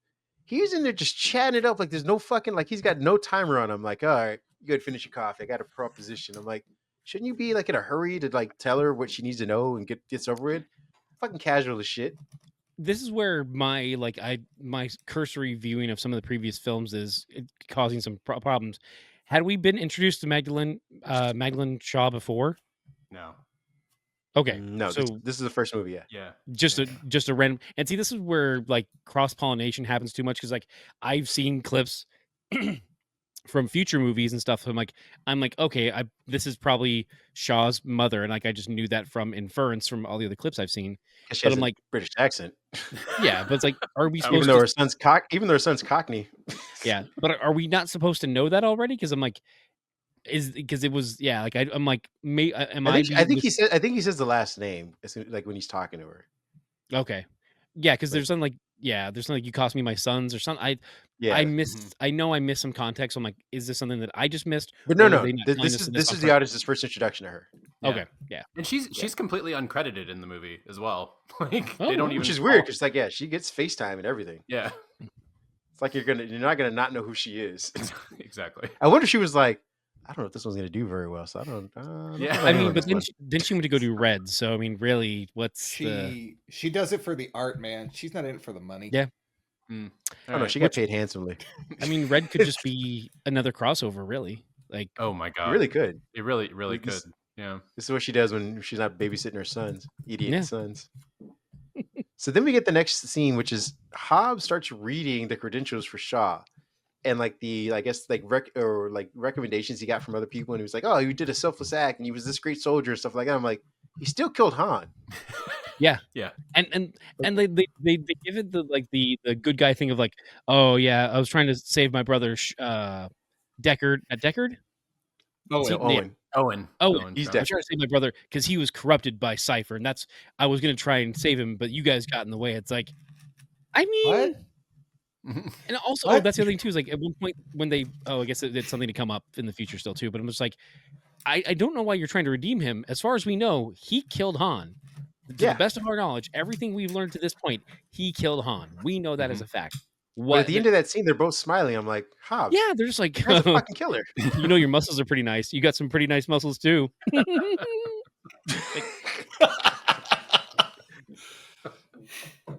He's in there just chatting it up like there's no fucking he's got no timer on him. Like, all right, you gotta finish your coffee. I got a proposition. I'm like, shouldn't you be like in a hurry to like tell her what she needs to know and get this over with? Fucking casual as shit. This is where my cursory viewing of some of the previous films is causing some problems. Had we been introduced to Magdalene Shaw before? no. Okay, No, so this is the first movie. Yeah. Yeah. just a random. And see, this is where like cross pollination happens too much because like I've seen clips from future movies and stuff. So I'm like, okay, this is probably Shaw's mother, and like I just knew that from inference from all the other clips I've seen. She But has I'm a like, British accent. yeah, but it's like, are we even supposed though to? her son's even though her son's Cockney. Yeah, but are we not supposed to know that already? Because I'm like, because it was like I'm like, am I? I think he says the last name like when he's talking to her. Okay, yeah, because there's something like there's something like you cost me my sons or something. Yeah, I missed. I know I missed some context. So I'm like, is this something that I just missed? but no, or are no. they not telling us This on is the purpose? audience's first introduction to her. Yeah. Okay, yeah, And she's completely uncredited in the movie as well. Like Oh, they don't even. Which is weird because like she gets FaceTime and everything. Yeah. It's like you're not gonna not know who she is. Exactly. I wonder if she was like, I don't know if this one's gonna do very well, so I don't. Yeah. I mean, but then she went to go do Red. So I mean, really, what's the? She does it for the art, man. She's not in it for the money. Yeah. Oh no, she got paid handsomely. I mean, Red could just be another crossover, really. Like, Oh my god. It really could. It really could. This- Yeah. This is what she does when she's not babysitting her sons, idiot Yeah. sons. So then we get the next scene, which is Hobbs starts reading the credentials for Shaw, and like I guess like recommendations he got from other people, and he was like, "Oh, you did a selfless act, and he was this great soldier and stuff like that." I'm like, he still killed Han. yeah, Yeah. and they give it the good guy thing of like, oh yeah, I was trying to save my brother, Deckard. Deckard. Oh, So yeah. Owen. Owen. He's I was trying to save my brother because he was corrupted by Cypher, and I was gonna try and save him, but you guys got in the way. It's like, I mean, what? and also What? that's the other thing too is like at one point when they I guess it's something to come up in the future still too, but I'm just like, I don't know why you're trying to redeem him. As far as we know, he killed Han. To the best of our knowledge, everything we've learned to this point, he killed Han. We know that as a fact. But at the end of that scene, they're both smiling. I'm like, Hobbs. Yeah, they're just like, That's a fucking killer. you know, your muscles are pretty nice. You got some pretty nice muscles too.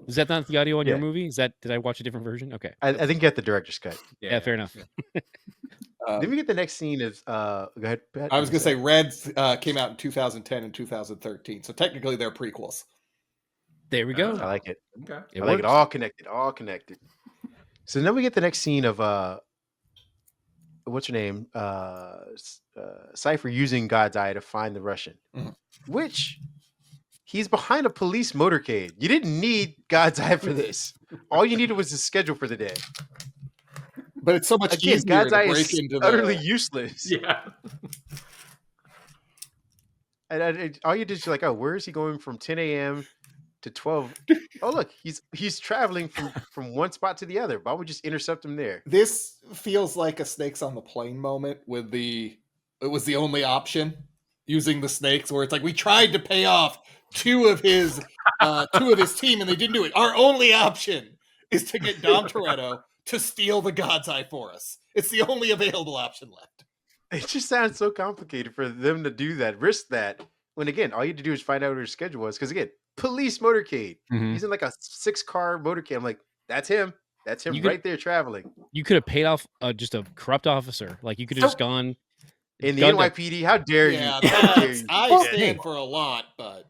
Is that not the audio on your movie? Did I watch a different version? Okay. I think you got the director's cut. Yeah, fair enough. Then we get the next scene is go ahead, Pat. I was gonna say Red came out in 2010 and 2013, so technically they're prequels. There we go. I like it. Okay. I like it all connected. So then we get the next scene of what's her name? Cypher using God's Eye to find the Russian. Which he's behind a police motorcade. You didn't need God's Eye for this. All you needed was a schedule for the day. But it's so much Again, easier God's to Eye break is into utterly useless. Yeah. And all you did is like, oh, where is he going from 10 a.m. to 12? Oh, look, he's traveling from one spot to the other. Why would we just intercept him there? This feels like a snakes on the plane moment with it was the only option using the snakes, where it's like we tried to pay off two of his team and they didn't do it. Our only option is to get Dom Toretto to steal the God's Eye for us. It's the only available option left. It just sounds so complicated for them to do that, risk that. When again, all you had to do is find out what his schedule was. Because again, police motorcade. He's in like a 6-car motorcade. I'm like, that's him. That's him right there traveling. You could have paid off just a corrupt officer. Like you could have just gone in the NYPD. How dare you? I stand for a lot, but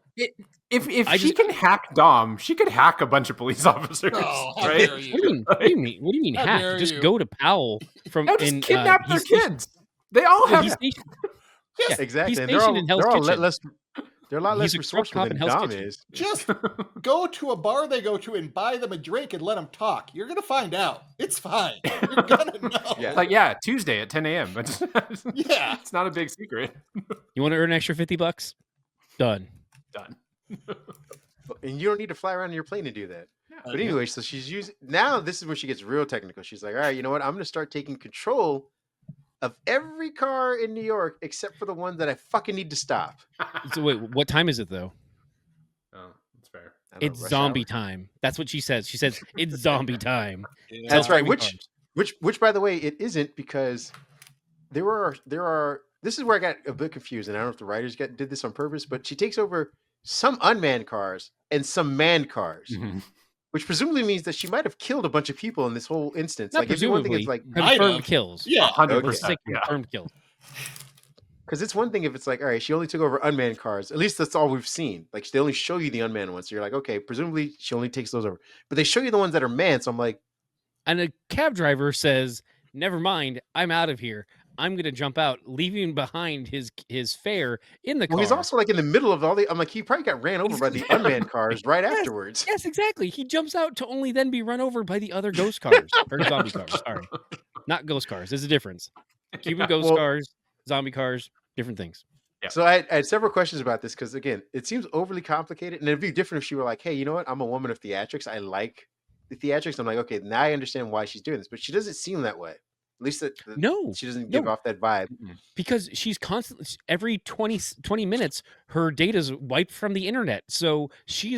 if she can hack Dom, she could hack a bunch of police officers. Oh, how right? dare you. What do you mean? What do you mean How hack? dare Just you. go to Powell from No, just kidnap their kids. They all Yeah, have. he's stationed, Yes, exactly. he's And stationed in Hell's Kitchen. They're a lot less He's a corrupt resourceful cop than in Hell's Dom Kitchen. is. just go to a bar they go to and buy them a drink and let them talk. You're gonna find out. It's fine. You're gonna know. Yeah. Like Tuesday at 10 a.m. Yeah. It's not a big secret. You want to earn an extra $50? Done. Done. And you don't need to fly around in your plane to do that. But anyway, so she's using now. This is where she gets real technical. She's like, all right, you know what? I'm going to start taking control of every car in New York except for the one that I fucking need to stop. So wait, what time is it though? Oh, that's fair. I don't know, It's rush zombie hour. time. That's what she says. She says it's zombie time. That's right. driving Which by the way, it isn't, because there are. This is where I got a bit confused, and I don't know if the writers did this on purpose, but she takes over some unmanned cars and some manned cars. Which presumably means that she might have killed a bunch of people in this whole instance. Not like, if you want to think presumably, it's like confirmed kills. Yeah. 100%. Let's say Yeah. confirmed kills. Because it's one thing if it's like, all right, she only took over unmanned cars. At least that's all we've seen. Like they only show you the unmanned ones. So you're like, okay, presumably she only takes those over. But they show you the ones that are manned. So I'm like, And a cab driver says, "Never mind, I'm out of here. I'm gonna jump out, leaving behind his fare in the car." well, he's also like in the middle of all the. I'm like, he probably got ran over by the unmanned cars right afterwards. Yes, exactly. He jumps out to only then be run over by the other ghost cars or zombie cars. Sorry, not ghost cars. There's a difference. Cuban ghost cars, zombie cars, different things. Yeah. So I had several questions about this because again, it seems overly complicated, and it'd be different if she were like, "Hey, you know what? I'm a woman of theatrics. I like the theatrics." I'm like, okay, now I understand why she's doing this, but she doesn't seem that way. At least No, she doesn't give off that vibe. because she's constantly every 20 minutes her data's wiped from the internet. So she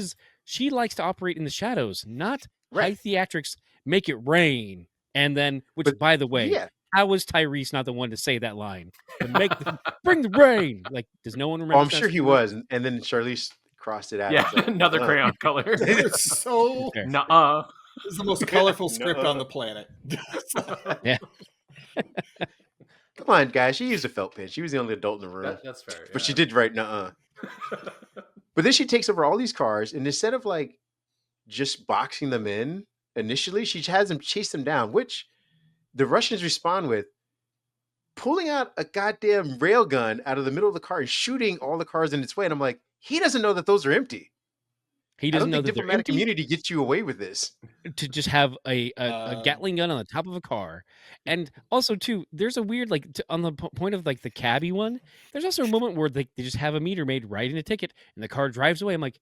likes to operate in the shadows, not high theatrics. Make it rain, and then by the way, yeah. how was Tyrese not the one to say that line? Bring the rain. Like, does no one remember? Oh, I'm sure he was, and then Charlize crossed it out. Yeah, like, another crayon color. It's so. Nuh-uh. It's the most colorful script on the planet. Yeah. Come on, guys. She used a felt pen. She was the only adult in the room. That's fair. But she did write nuh-uh. But then she takes over all these cars, and instead of like just boxing them in initially, she has them chase them down, which the Russians respond with pulling out a goddamn railgun out of the middle of the car and shooting all the cars in its way. And I'm like, he doesn't know that those are empty. He doesn't know think that they're diplomatic empty. community gets you away with this. To just have a Gatling gun on the top of a car. And also too, there's a weird on the point of like the cabbie one, there's also a moment where they just have a meter made writing a ticket and the car drives away. I'm like,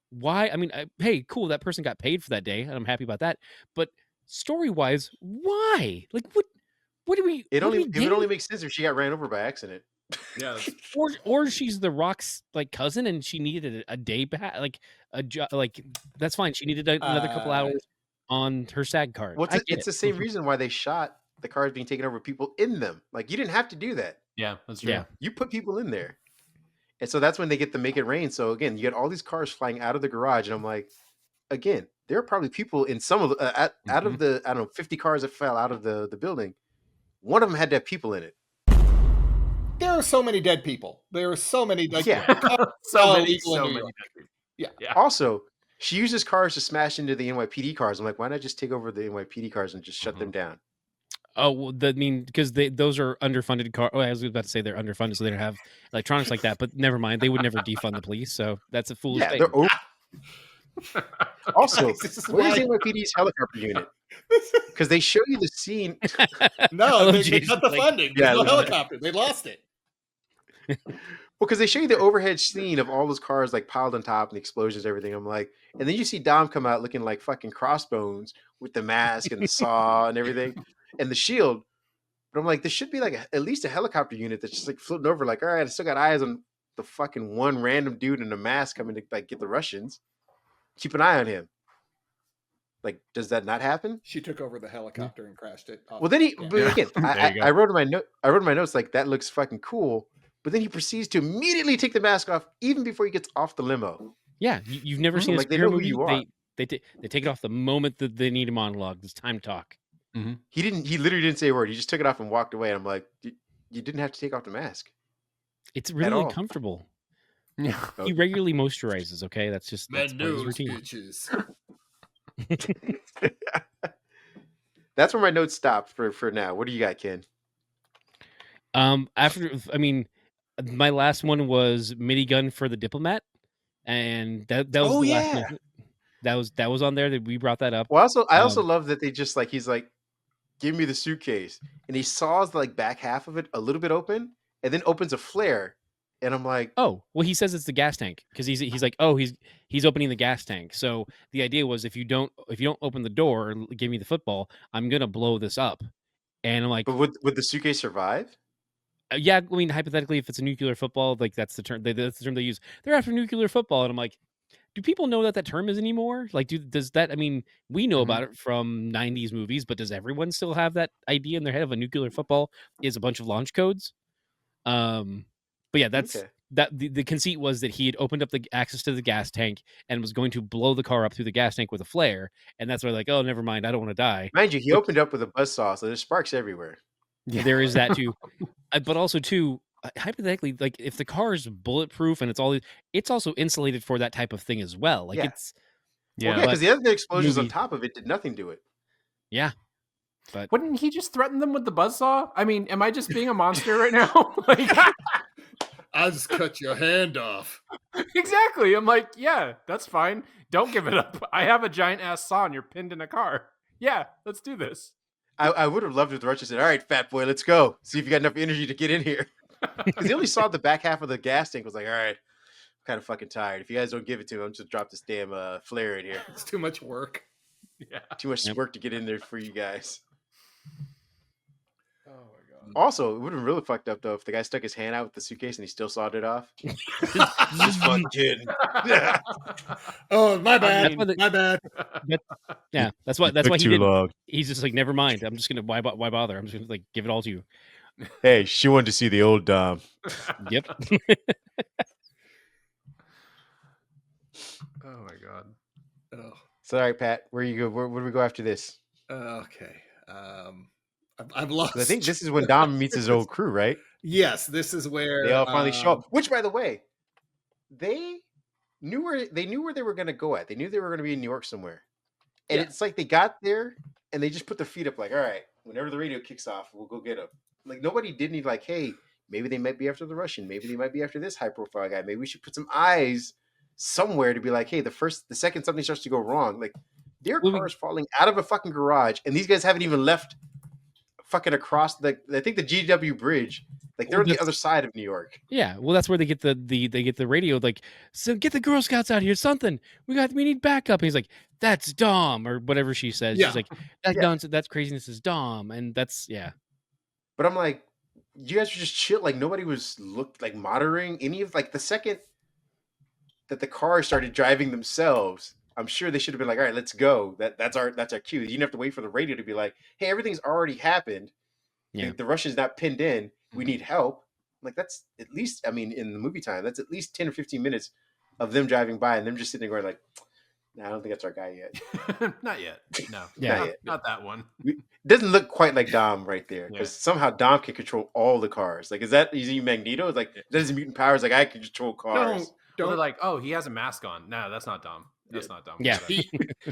why? I mean, hey, cool, that person got paid for that day and I'm happy about that, but story wise, why? Like what do we It would do? only make sense if she got ran over by accident. Yeah. Or she's the Rock's like cousin and she needed a day back, like that's fine. She needed another couple hours on her SAG card. Well, it's the same reason why they shot the cars being taken over with people in them. Like you didn't have to do that. Yeah, that's true. Yeah. You put people in there. And so that's when they get to make it rain. So again, you get all these cars flying out of the garage, and I'm like, again, there are probably people in some of the out of the 50 cars that fell out of the building. One of them had to have people in it. There are so many dead people. There are so many. Like, so many. Yeah. Also, she uses cars to smash into the NYPD cars. I'm like, why not just take over the NYPD cars and just shut them down? Oh, well, because those are underfunded cars. Oh, I was about to say they're underfunded, so they don't have electronics like that. But never mind, they would never defund the police. So that's a foolish thing. Also, where's the NYPD's helicopter unit? Because they show you the scene. No, they cut the funding. There's no helicopter. They lost it. Well, because they show you the overhead scene of all those cars like piled on top and the explosions, everything. I'm like, and then you see Dom come out looking like fucking Crossbones with the mask and the saw and everything and the shield. But I'm like, there should be like at least a helicopter unit that's just like floating over. Like, all right, I still got eyes on the fucking one random dude in a mask coming to like get the Russians. Keep an eye on him. Like, does that not happen? She took over the helicopter and crashed it. Well, then again, I wrote in my note. I wrote in my notes like that looks fucking cool. But then he proceeds to immediately take the mask off, even before he gets off the limo. Yeah, you've never seen like they know who you are. They take it off the moment that they need a monologue. It's time to talk. Mm-hmm. He literally didn't say a word. He just took it off and walked away. And I'm like, you didn't have to take off the mask. It's really uncomfortable. Yeah, he regularly moisturizes. Okay, that's just his routine. Bitches. That's where my notes stopped for now. What do you got, Ken? My last one was minigun for the diplomat, and that was the last one. That was on there that we brought that up. Well, I also love that they just like he's like, give me the suitcase, and he saws the like back half of it a little bit open, and then opens a flare, and I'm like, oh, well, he says it's the gas tank because he's like, oh, he's opening the gas tank. So the idea was if you don't open the door and give me the football, I'm gonna blow this up. And I'm like, but would the suitcase survive? Yeah, I mean, hypothetically, if it's a nuclear football, like that's the term. That's the term they use. They're after nuclear football, and I'm like, do people know that term is anymore? Like, does that? I mean, we know about it from '90s movies, but does everyone still have that idea in their head of a nuclear football is a bunch of launch codes? But yeah, that's that. The conceit was that he had opened up the access to the gas tank and was going to blow the car up through the gas tank with a flare, and that's why like, oh, never mind, I don't want to die. Mind you, he opened up with a buzzsaw, so there's sparks everywhere. Yeah. There is that too. But also too, hypothetically, like if the car is bulletproof and it's also insulated for that type of thing as well. Like Yeah. it's Yeah. Because the other explosions on movie- top of it did nothing to it. yeah. But Wouldn't he just threaten them with the buzzsaw? I mean, am I just being a monster right now? Like, I'll just cut your hand off. exactly. I'm like, yeah, that's fine. Don't give it up. I have a giant ass saw and you're pinned in a car. Yeah, let's do this. I would have loved if the Russian said, "All right, fat boy, let's go. See if you got enough energy to get in here." Because he only saw the back half of the gas tank. Was like, "All right, I'm kind of fucking tired. If you guys don't give it to me, I'm just gonna drop this damn flare in here. It's too much work. Yeah. Too much work to get in there for you guys." Oh my god. Also, it would have been really fucked up though if the guy stuck his hand out with the suitcase and he still sawed it off. Just fun kid. Oh, my bad. That's why the- my bad. yeah, that's why Took he too did. long. He's just like, never mind. I'm just gonna why bother? I'm just gonna like give it all to you. Hey, she wanted to see the old Dom. Yep. Oh my god. Oh, So, all right, Pat, where you go? Where do we go after this? okay. I've lost. 'Cause I think this is when Dom meets his old crew, right? Yes, this is where They all finally show up. Which, by the way, they knew where they were going to go at. They knew they were going to be in New York somewhere, and Yeah. it's like they got there and they just put their feet up, like, all right, whenever the radio kicks off, we'll go get them. Like nobody did any like, hey, maybe they might be after the Russian, maybe they might be after this high profile guy. Maybe we should put some eyes somewhere to be like, hey, the second something starts to go wrong, like their car is falling out of a fucking garage, and these guys haven't even left fucking across I think the GW bridge. Like they're on the other side of New York. Yeah, well, that's where they get the radio. Like, so get the Girl Scouts out here. Something we need backup. And he's like, that's Dom or whatever she says. Yeah. She's like, that's craziness is Dom, and that's But I'm like, you guys were just chill. Like nobody was monitoring any of like the second that the cars started driving themselves. I'm sure they should have been like, all right, let's go. That's our cue. You didn't have to wait for the radio to be like, hey, everything's already happened. Yeah. The Russian's not pinned in. We need help. Like that's at least, I mean, in the movie time, that's at least 10 or 15 minutes of them driving by and them just sitting there going like, nah, I don't think that's our guy yet. Not yet. No. Yeah. Not yet. Not that one. It doesn't look quite like Dom right there because Yeah. somehow Dom can control all the cars. Like, is he Magneto? It's like, that is mutant powers. Like, I can control cars. Well, they're like, oh, he has a mask on. No, that's not Dom. That's not Dom. Yeah.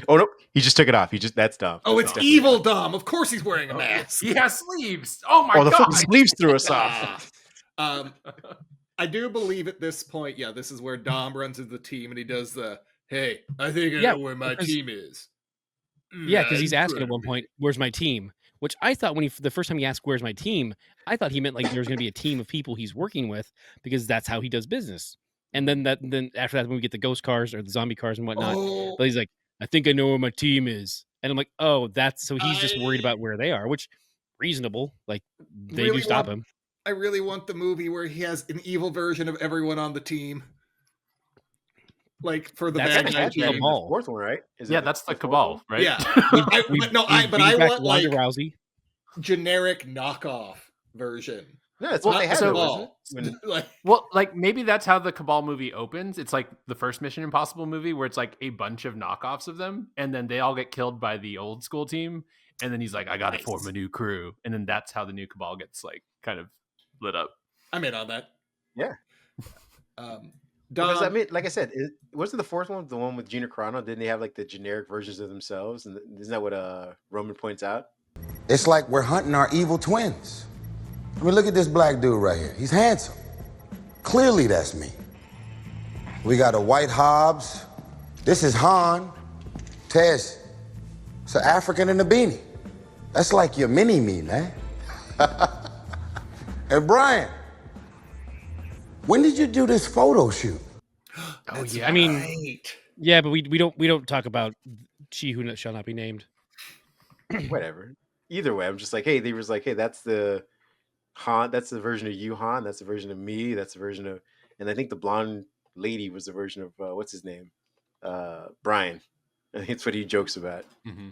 Oh, no. He just took it off. That's Dom. Oh, That's it's definitely evil Dom. Dom. Of course he's wearing a mask. He has sleeves. Oh my Oh, the god. fucking sleeves threw us off. I do believe at this point, yeah, this is where Dom runs into the team and he does the, hey, I think I know where my team is. Yeah, because he's asking at one point, "Where's my team?" Which I thought when the first time he asked, "Where's my team?" I thought he meant like there's going to be a team of people he's working with because that's how he does business. And then after that, when we get the ghost cars or the zombie cars and whatnot, Oh, but he's like, "I think I know where my team is," and I'm like, "Oh, that's so he's just worried about where they are," which reasonable. Like they Really do stop want- him. I really want the movie where he has an evil version of everyone on the team. Like for the That's bad actually guy the team. Cabal. Fourth one, right? Is Yeah, it that's the fourth Cabal, one? right? Yeah. We but I bring back want Ronda like Rousey. generic knockoff version. No, that's what they had. so- though, wasn't it? Like, Well, like maybe that's how the Cabal movie opens. It's like the first Mission Impossible movie where it's like a bunch of knockoffs of them, and then they all get killed by the old school team, and then he's like, "I got to form a new crew," and then that's how the new Cabal gets like kind of lit up. I'm in on that. Yeah. Dom, Because I mean, like I said, wasn't the fourth one the one with Gina Carano? Didn't they have like the generic versions of themselves? And isn't that what Roman points out? It's like we're hunting our evil twins. I mean, look at this black dude right here. He's handsome. Clearly, that's me. We got a white Hobbs. This is Han. Tess. It's an African in a beanie. That's like your mini-me, man. And Brian, when did you do this photo shoot? Oh yeah, I mean, right. yeah, but we don't talk about she who shall not be named. Whatever. Either way, I'm just like, hey, they was like, hey, that's the Han. That's the version of you, Han. That's the version of me. That's the version of, and I think the blonde lady was the version of what's his name, Brian. I think it's what he jokes about. Mm-hmm.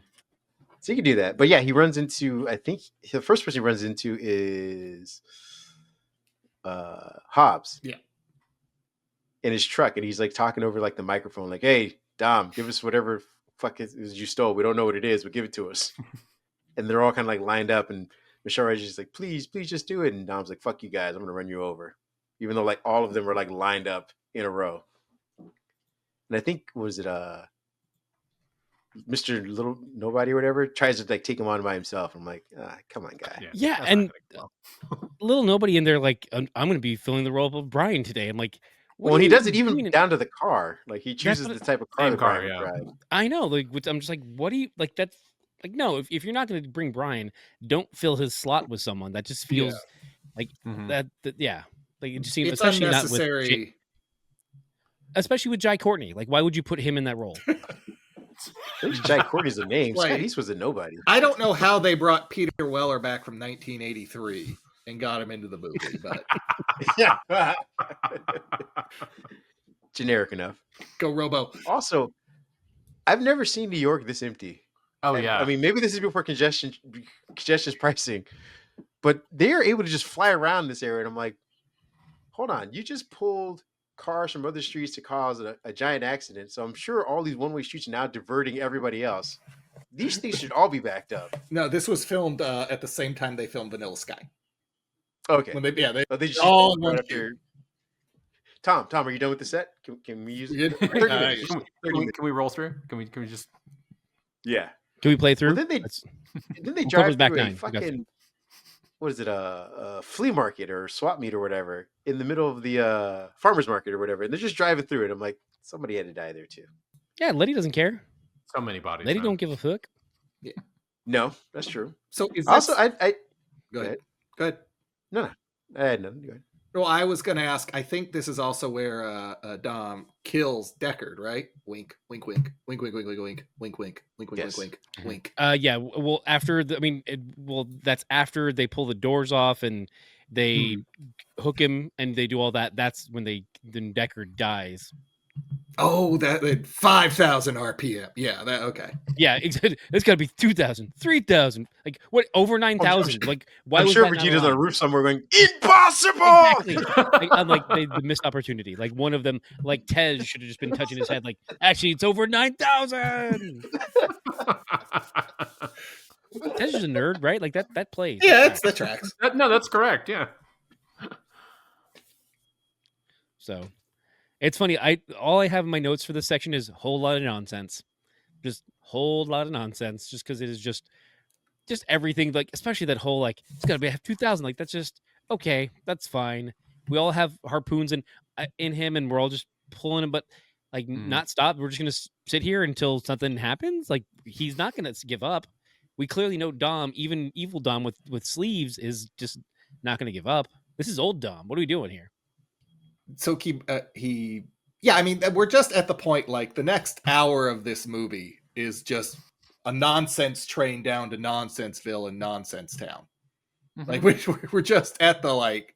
So you can do that. But yeah, he runs into, I think the first person he runs into is Hobbs. Yeah. In his truck. And he's like talking over like the microphone, like, hey, Dom, give us whatever fuck it is you stole. We don't know what it is, but give it to us. And they're all kind of like lined up. And Michelle Rodriguez is like, please just do it. And Dom's like, fuck you guys, I'm gonna run you over. Even though like all of them were like lined up in a row. And I think was it Mr. Little Nobody or whatever tries to like take him on by himself. I'm like, come on, guy. Yeah, that's and not gonna go Little Nobody in there like, I'm going to be filling the role of Brian today. I'm like, what Well, are he you does it even doing? down to the car. Like he chooses what the type of car Same that car, Brian would yeah. drive. I know, like I'm just like, what do you like? That's like, no. If you're not going to bring Brian, don't fill his slot with someone. That just feels like Mhm. that. Yeah, like it just seems, It's especially unnecessary. especially with Jai Courtney. Like, why would you put him in that role? At least Jack Courtney's a name. Like- Scott East was a nobody. I don't know how they brought Peter Weller back from 1983 and got him into the movie, but Yeah. Generic enough. go Robo. Also, I've never seen New York this empty. Oh And, yeah. I mean, maybe this is before congestion's pricing, but they are able to just fly around this area. And I'm like, hold on, you just pulled cars from other streets to cause a giant accident. So I'm sure all these one-way streets are now diverting everybody else. These things should all be backed up. No, this was filmed at the same time they filmed Vanilla Sky. Okay. When they Oh, they just all right one after. Tom, are you done with the set? Can we use You it? good? 30 Nice. minutes. Can 30 we, minutes. can we roll through? Can we just? Yeah. Can we play through? Well, then they That's- Then they We'll cover drive the back through a nine. We got fucking what is it, a flea market or swap meet or whatever in the middle of the farmers market or whatever, and they're just driving through it. I'm like, somebody had to die there too. yeah, Letty doesn't care. So many bodies. Letty man. don't give a fuck. No, that's true. So is this, Also, I go ahead. Go ahead. no, I had nothing. Go ahead. Well, I was going to ask. I think this is also where Dom kills Deckard, right? Wink, wink, wink, wink, wink, wink, wink, wink, wink, wink, wink, Yes. wink, wink. Yeah. Well, after that's after they pull the doors off and they hook him and they do all that. That's when then Deckard dies. Oh, that 5,000 RPM. Yeah, that okay. Yeah, it's got to be 2,000, 3,000. Like what? Over 9,000. Like why I'm was sure that not Vegeta's on allowed? a roof somewhere going, impossible. Exactly. Like, unlike the missed opportunity. Like one of them, like Tej, should have just been touching his head. Like actually, it's over 9,000. Tej is a nerd, right? Like that plays. Yeah, it's the tracks. No, that's correct. Yeah. So it's funny. All I have in my notes for this section is a whole lot of nonsense. Just whole lot of nonsense. Just because it is just everything. Like especially that whole like it's gotta be 2,000. Like that's just okay. That's fine. We all have harpoons in him, and we're all just pulling him, but like not stop. We're just gonna sit here until something happens. Like he's not gonna give up. We clearly know Dom, even evil Dom with sleeves, is just not gonna give up. This is old Dom. What are we doing here? So yeah, I mean, we're just at the point, like, the next hour of this movie is just a nonsense train down to Nonsenseville and Nonsense Town. Like, we're just at the, like,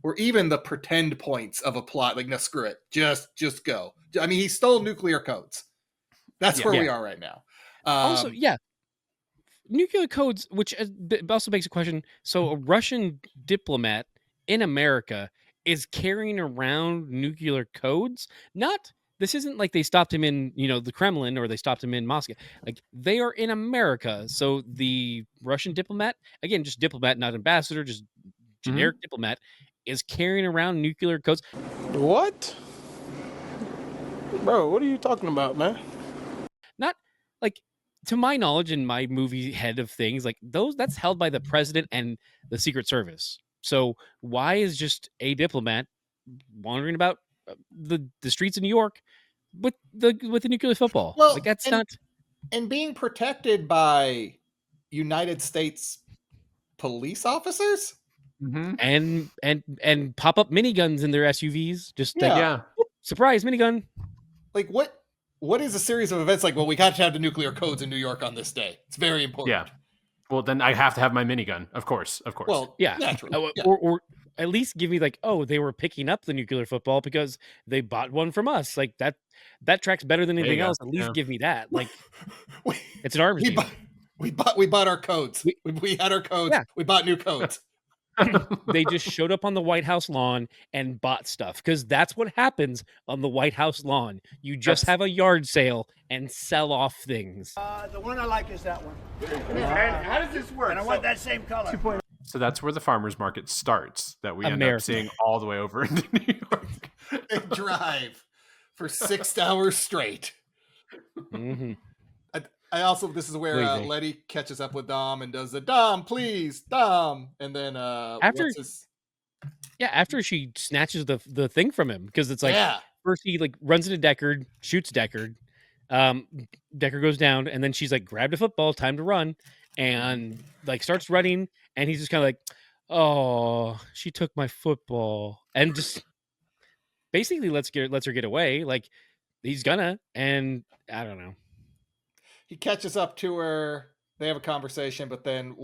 we're even the pretend points of a plot. Like, no, screw it. Just go. I mean, he stole nuclear codes. That's where we are right now. Also, yeah. Nuclear codes, which also makes a question. So a Russian diplomat in America is carrying around nuclear codes. This isn't like they stopped him in, the Kremlin or they stopped him in Moscow. Like they are in America. So the Russian diplomat, again, just diplomat, not ambassador, just generic diplomat, is carrying around nuclear codes. What? Bro, what are you talking about, man? Not like, to my knowledge, in my movie head of things, like that's held by the president and the Secret Service. So why is just a diplomat wandering about the streets of New York with the nuclear football? Well, like that's and, not. And being protected by United States police officers, and pop up miniguns in their SUVs. Just yeah. Surprise minigun. Like what is a series of events like? Well, we got to have the nuclear codes in New York on this day. It's very important. Yeah. Well, then I have to have my minigun. Of course. Well, yeah. Naturally. Yeah. Or at least give me like, oh, they were picking up the nuclear football because they bought one from us. Like that tracks better than anything else. At least give me that. Like it's an arms deal. We bought our codes. We had our codes. Yeah. We bought new codes. They just showed up on the White House lawn and bought stuff because that's what happens on the White House lawn. You just have a yard sale and sell off things. The one I like is that one. And how does this work? And I want that same color. So that's where the farmers market starts. That we end up America. seeing all the way over into New York. They drive for 6 hours straight. Mm-hmm. I also, this is where Crazy. Letty catches up with Dom and does the Dom, please, Dom, and then After she snatches the thing from him, because it's like first he like runs into Deckard, shoots Deckard, Deckard goes down, and then she's like, grabbed a football, time to run, and like starts running, and he's just kind of like, oh, she took my football, and just basically lets her get away, like he's gonna, and I don't know. He catches up to her. They have a conversation, but then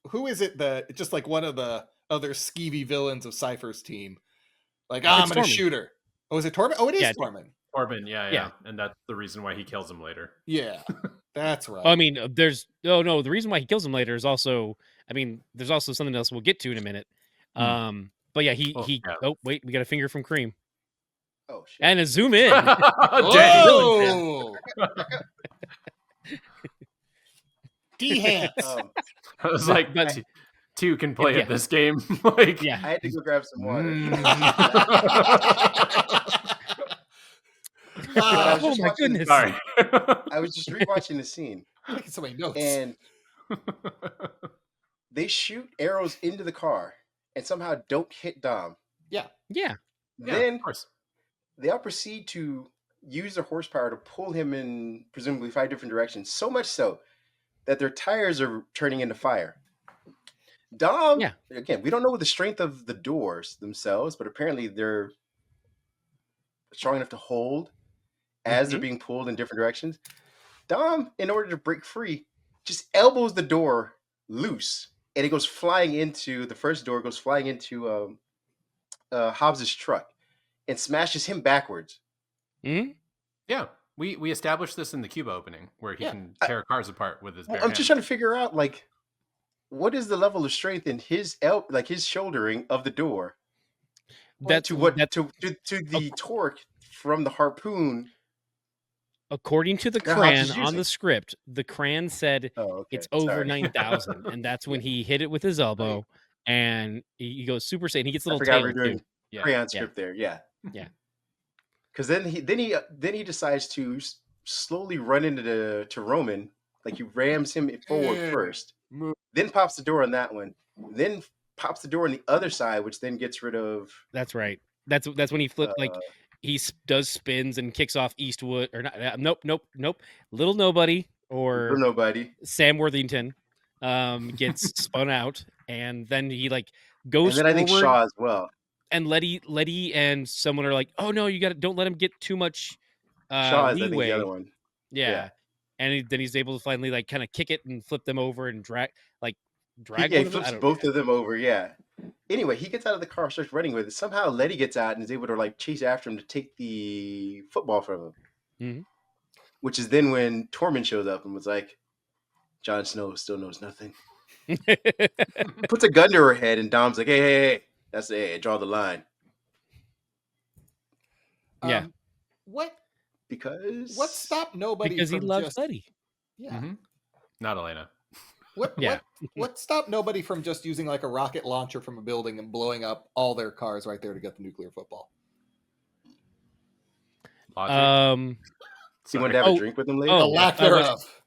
who is it that just like one of the other skeevy villains of Cypher's team? Like, I'm going to shoot her. Oh, is it Torben? Oh, it is Torben. Torben, yeah. And that's the reason why he kills him later. Yeah, that's right. I mean, the reason why he kills him later is also, I mean, there's also something else we'll get to in a minute. But yeah, oh, wait, we got a finger from Kareem. Oh, shit. And a zoom in. Whoa! D-hands. I was like, two can play at this game. Like, I had to go grab some water. Oh my goodness! Sorry. I was just rewatching the scene. Making so many notes. And they shoot arrows into the car and somehow don't hit Dom. Yeah. Then of course. they all proceed to use their horsepower to pull him in presumably 5 different directions. So much so that their tires are turning into fire. Dom, again, we don't know the strength of the doors themselves, but apparently they're strong enough to hold as they're being pulled in different directions. Dom, in order to break free, just elbows the door loose, and it goes flying into the first door, goes flying into Hobbs's truck and smashes him backwards. Mm-hmm. Yeah. We established this in the Cuba opening where he can tear cars apart with his bare I'm just trying to figure out, like, what is the level of strength in his his shouldering of the door? To the torque from the harpoon. According to the crayon on the script, the crayon said it's over 9,000, and that's when he hit it with his elbow, and he goes Super Saiyan. He gets a little tail too. Crayon script there, yeah. Because then he decides to slowly run into Roman, like he rams him forward first, then pops the door on that one, then pops the door on the other side, which then gets rid of. That's right. That's when he flipped he does spins and kicks off Eastwood or not. Nope. Little Nobody or Sam Worthington gets spun out, and then he like goes. And then I think Shaw as well. And Letty and someone are like, "Oh no, don't let him get too much Shaw is, leeway." I think, the other one. Yeah. And then he's able to finally like kind of kick it and flip them over and drag. He flips both of them over. Yeah. Anyway, he gets out of the car, starts running with it. Somehow Letty gets out and is able to like chase after him to take the football from him. Mm-hmm. Which is then when Tormund shows up and was like, "Jon Snow still knows nothing." Puts a gun to her head, and Dom's like, "Hey, that's it. Draw the line." Yeah. What Because stopped nobody? Because he loves Letty. Yeah. Mm-hmm. Not Elena. What stopped nobody from just using like a rocket launcher from a building and blowing up all their cars right there to get the nuclear football? So you want to have a drink with them later? The lack thereof.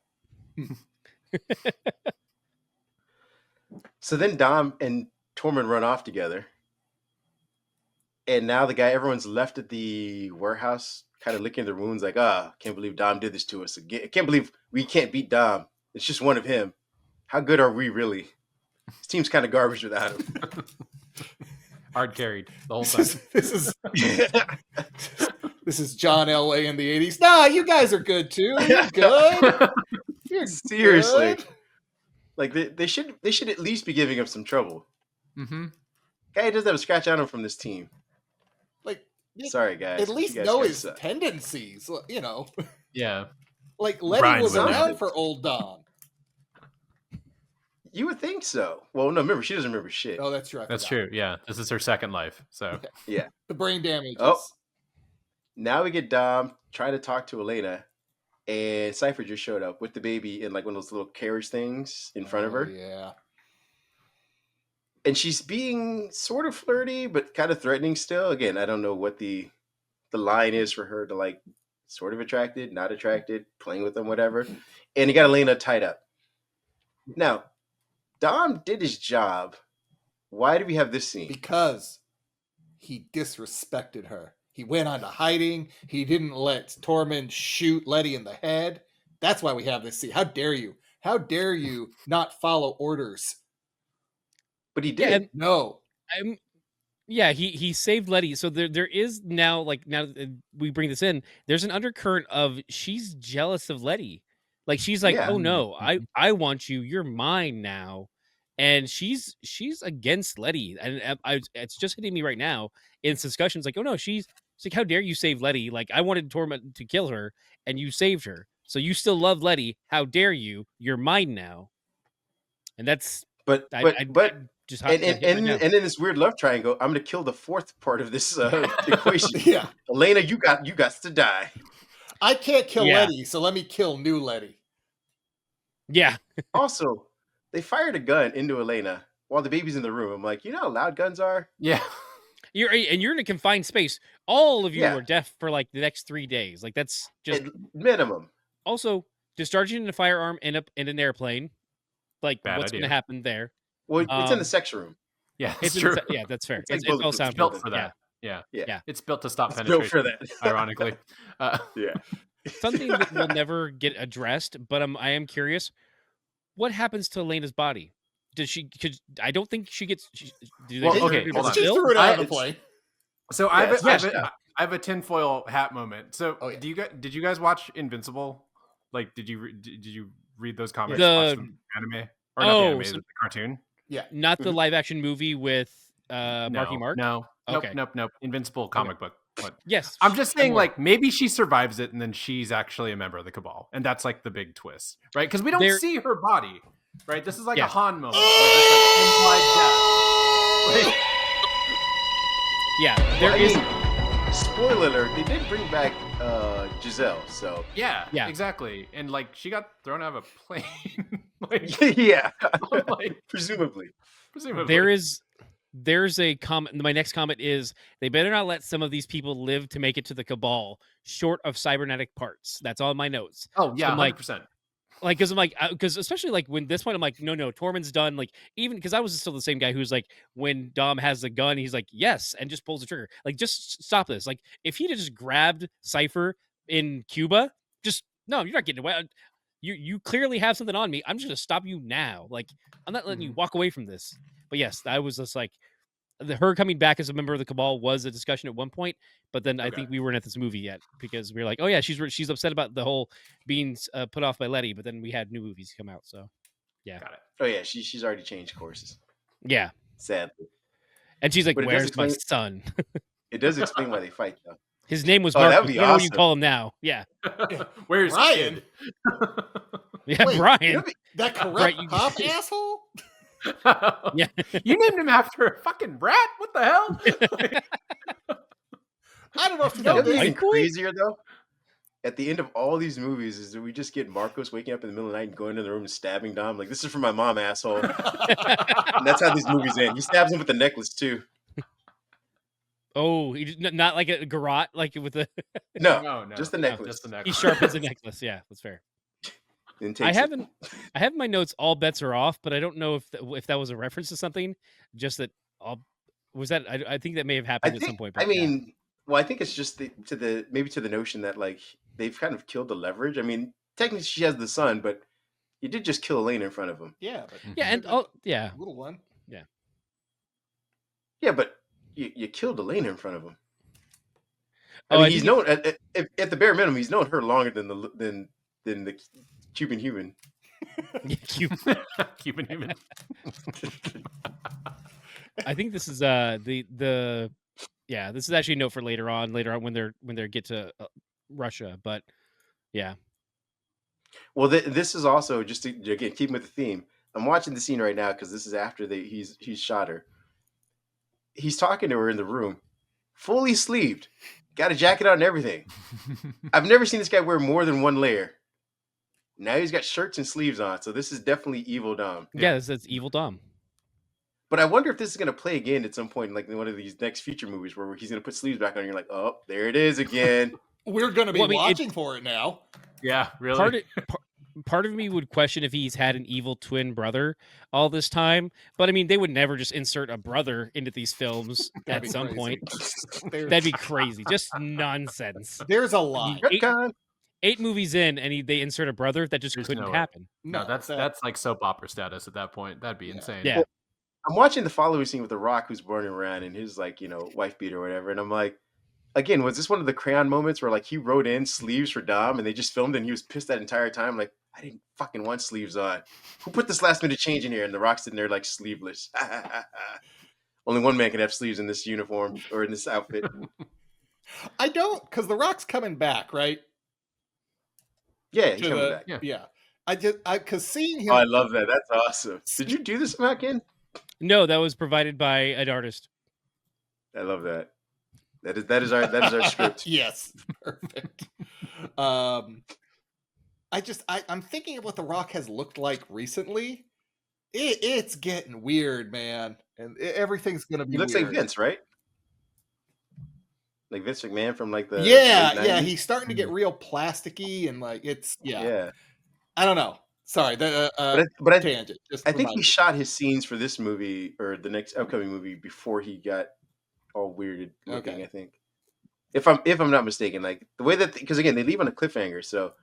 So then Dom and Tormund run off together. And now everyone's left at the warehouse, kind of licking their wounds like, can't believe Dom did this to us again. I can't believe we can't beat Dom. It's just one of him. How good are we really? This team's kind of garbage without him. Hard carried the whole time. This is John Elway in the 80s. Nah, you guys are good too. You're good. You're seriously. Good. Like they should at least be giving him some trouble. Mm-hmm. Guy doesn't have a scratch on him from this team. Like, sorry guys. At least know his tendencies. You know. Yeah. Like Letty was around for old Dom. You would think so. Well, no, remember, she doesn't remember shit. Oh, that's true. That's true. Yeah, this is her second life. So Yeah. The brain damages. Oh, now we get Dom trying to talk to Elena, and Cypher just showed up with the baby in like one of those little carriage things in front of her. Yeah. And she's being sort of flirty, but kind of threatening still. Again, I don't know what the line is for her to like sort of attracted, not attracted, playing with them, whatever. And he got Elena tied up. Now, Dom did his job. Why do we have this scene? Because he disrespected her. He went on to hiding. He didn't let Tormund shoot Letty in the head. That's why we have this scene. How dare you? How dare you not follow orders? But he did. Yeah, No. Yeah, he saved Letty. So there is now, like, now that we bring this in, there's an undercurrent of she's jealous of Letty. Like, she's like, Yeah. oh no, I want you. You're mine now. And she's against Letty. And it's just hitting me right now in discussions like, oh no, she's like, how dare you save Letty? Like, I wanted Torment to kill her and you saved her. So you still love Letty. How dare you? You're mine now. And that's But just and in this weird love triangle, I'm gonna kill the fourth part of this equation. Yeah. Elena, you got to die. I can't kill Yeah. Letty, so let me kill new Letty. Yeah. Also, they fired a gun into Elena while the baby's in the room. I'm like, you know how loud guns are? yeah, You're in a confined space. All of you Yeah. are deaf for like the next 3 days. Like, that's just At minimum. also discharging a firearm in an airplane. Like, Bad what's going to idea. happen there? Well, it's in Um, the sex room. yeah, It's it's in true. the yeah, that's fair. It's like It's all bulletproof. sound It's built for that. Yeah. Yeah. Yeah. It's built to stop It's built penetration. for that. Ironically, Yeah. Something that will never get addressed, but I am curious. What happens to Elena's body? Does she? Cause I don't think she gets. Do they Well, put her okay, in hold on. She Brazil? threw it out of the It's- plane. so Yeah, I have a tinfoil hat moment. So Oh, yeah. did you guys watch Invincible? Like, did you read those comics? The- Watch the anime or not the Oh, anime, so- the cartoon? Yeah. Not the live action movie with Marky Mark. No, Okay. nope. Invincible comic book. What? Yes, I'm just saying, aware. like, maybe she survives it, and then she's actually a member of the Cabal, and that's like the big twist, right? Because we don't There- see her body, right? This is like Yeah. a Han moment, where there's like implied death. Like, Yeah, there I is. mean, spoiler alert, they did bring back Giselle, so yeah, Yeah. exactly. And like, she got thrown out of a plane, like, yeah. like, Presumably. presumably. There's a comment. My next comment is they better not let some of these people live to make it to the Cabal short of cybernetic parts. That's all in my notes. Oh yeah, I'm like, 100%. Like, because I'm like, because especially like when this point, I'm like, no, Tormund's done. Like, even because I was still the same guy who's like, when Dom has the gun, he's like, yes, and just pulls the trigger. Like, just stop this. Like, if he'd have just grabbed Cypher in Cuba, just no, you're not getting away. You clearly have something on me. I'm just gonna stop you now. Like, I'm not letting you walk away from this. But yes, I was just like, her coming back as a member of the Cabal was a discussion at one point, but then I Okay. think we weren't at this movie yet because we were like, oh yeah, she's upset about the whole being put off by Letty, but then we had new movies come out, so yeah, Got it. Oh yeah, she's already changed courses. yeah, Sadly. and she's like, But it does where's my explain- son? It does explain why they fight though. His name was Oh, Mark. that would be I don't know what you awesome. call him now. Yeah, Where's Ryan? Kid? yeah, Wait, Brian. That corrupt Right, you- cop asshole? Yeah, You named him after a fucking rat? What the hell? I don't know if you You know know what's this. even White boy? crazier though? At the end of all these movies is that we just get Marcos waking up in the middle of the night and going in the room and stabbing Dom. Like, this is for my mom, asshole. And that's how these movies end. He stabs him with the necklace too. oh, not like a garrote, like with the No, No, just the no, necklace. just the he necklace. sharpens a necklace. Yeah, that's fair. And I takes it. have in my notes all bets are off, but I don't know if that was a reference to something. Just that all was that I think that may have happened at some point. But I yeah. mean, well, I think it's just to the notion that like they've kind of killed the leverage. I mean, technically she has the son, but you did just kill Elena in front of him. Yeah, but yeah, and yeah, little one. Yeah, but you killed Elena in front of him. Oh, I I mean, he's think- known at the bare minimum, he's known her longer than the Cuban human. Cuban human. I think this is the yeah, this is actually a note for later on when they get to Russia, but yeah. Well, this is also just to, again keeping with the theme. I'm watching the scene right now because this is after he's shot her. He's talking to her in the room, fully sleeved, got a jacket on and everything. I've never seen this guy wear more than one layer. Now he's got shirts and sleeves on, so this is definitely evil Dom. Yeah, that's evil Dom. But I wonder if this is going to play again at some point, like in one of these next future movies where he's going to put sleeves back on. And you're like, oh, there it is again. We're going to be watching for it now. Yeah, really. Part of me would question if he's had an evil twin brother all this time. But I mean, they would never just insert a brother into these films at some point. That'd be crazy. Just nonsense. There's a lot. 8 movies in, and they insert a brother. That just couldn't happen. No, that's like soap opera status at that point. That'd be insane. Yeah. Well, I'm watching the following scene with The Rock, who's running around in his like, wife beater or whatever, and I'm like, again, was this one of the crayon moments where like he wrote in sleeves for Dom and they just filmed it and he was pissed that entire time? Like, I didn't fucking want sleeves on. Who put this last minute change in here? And The Rock's sitting there like sleeveless. Only one man can have sleeves in this uniform or in this outfit. I don't, because The Rock's coming back, right? Yeah, he's coming back. Yeah. Because seeing him. Oh, I love that. That's awesome. Did you do this back in? No, that was provided by an artist. I love that. That is our script. Yes, perfect. I'm thinking of what The Rock has looked like recently. It's getting weird, man, and everything's gonna be. He looks weird. like Vince, right? Like Vince McMahon from like the yeah. He's starting to get real plasticky and like it's yeah. I don't know. Sorry, but tangent. I think he shot his scenes for this movie or the next upcoming movie before he got all weirded looking. Okay. I think, if I'm not mistaken, like the way that because again they leave on a cliffhanger, so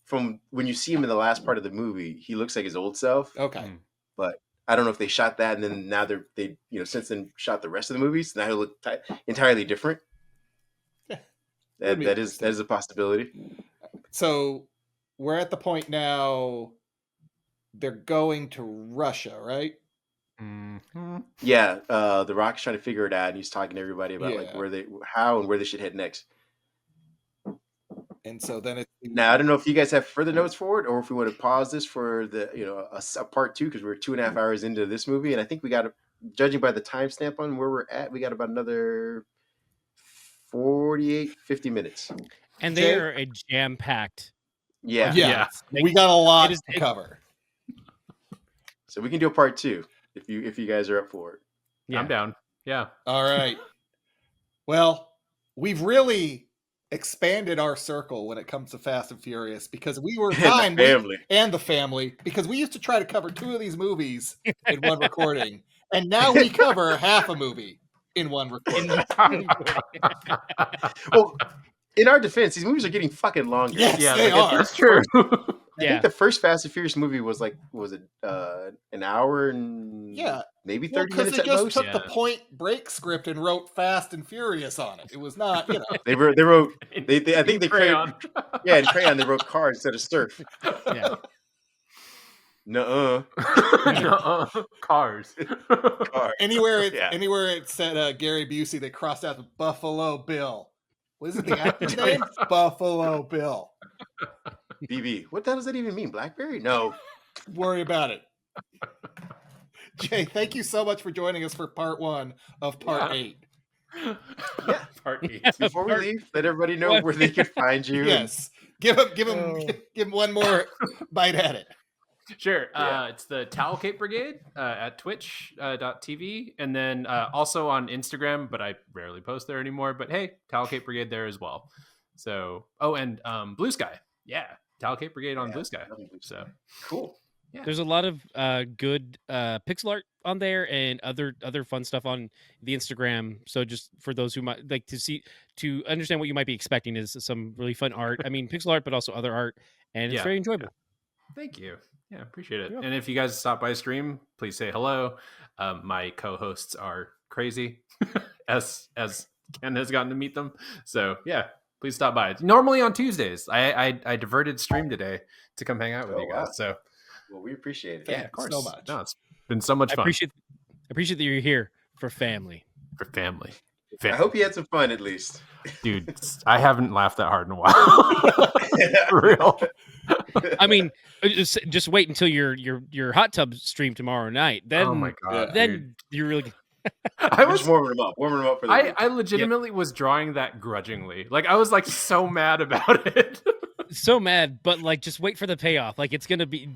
from when you see him in the last part of the movie, he looks like his old self. Okay, but I don't know if they shot that and then now they since then shot the rest of the movies. Now he look entirely different. Yeah, that is a possibility. So. We're at the point now they're going to Russia, right? Mm-hmm. Yeah, The Rock's trying to figure it out, and he's talking to everybody about like where they should head next. And so then it's now I don't know if you guys have further notes for it, or if we want to pause this for the a part 2 because we're 2.5 hours into this movie, and I think we got judging by the timestamp on where we're at, we got about another 50 minutes. And they are a jam-packed. Yeah. We got a lot to cover. So we can do a part 2 if you guys are up for it. Yeah. I'm down. Yeah. All right. Well, we've really expanded our circle when it comes to Fast and Furious because we were the family because we used to try to cover 2 of these movies in one recording, and now we cover half a movie in one recording. Well, in our defense, these movies are getting fucking longer. Yes, they are. That's true. I think the first Fast and Furious movie was an hour and maybe 30 minutes at most? Because they just took the Point Break script and wrote Fast and Furious on it. It was not, They wrote. I think they crayon. In crayon they wrote cars instead of surf. Yeah. Nuh-uh. Cars. Anywhere it said Gary Busey, they crossed out with Buffalo Bill. What is it the actor's name? Buffalo Bill. BB. What the hell does that even mean? Blackberry? No. Worry about it. Jay, thank you so much for joining us for part 1 of part 8. Yeah, part 8. Before we leave, let everybody know where they can find you. Yes. Give him one more bite at it. Sure. It's the Towel Cape Brigade at twitch.tv. And then also on Instagram, but I rarely post there anymore. But hey, Towel Cape Brigade there as well. So, and Blue Sky. Yeah. Towel Cape Brigade on Blue Sky. So cool. Yeah. There's a lot of good pixel art on there and other fun stuff on the Instagram. So just for those who might like to understand what you might be expecting is some really fun art. I mean, pixel art, but also other art. And it's very enjoyable. Yeah. Thank you. Yeah, appreciate it. Yeah. And if you guys stop by stream, please say hello. My co-hosts are crazy, as Ken has gotten to meet them. So yeah, please stop by. Normally on Tuesdays, I diverted stream today to come hang out with you guys. Wow. So, well, we appreciate it. Thanks of course. So much. No, it's been so much fun. I appreciate that you're here for family. For family. I hope you had some fun at least, dude. I haven't laughed that hard in a while. For real. I mean, just wait until your hot tub stream tomorrow night. Then, Oh my god! then dude. you really. I We're just warming them up for the week. I legitimately was drawing that grudgingly. Like I was like so mad about it. So mad, but like just wait for the payoff. Like it's gonna be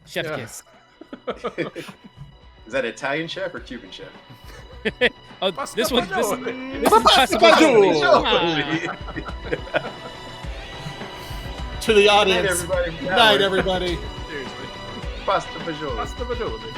chef kiss. Is that Italian chef or Cuban chef? Oh, this one. This is Pasta Mwah. To the Good night, audience. everybody. Good night, everybody. Seriously. Pasta fagioli. Pasta fagioli.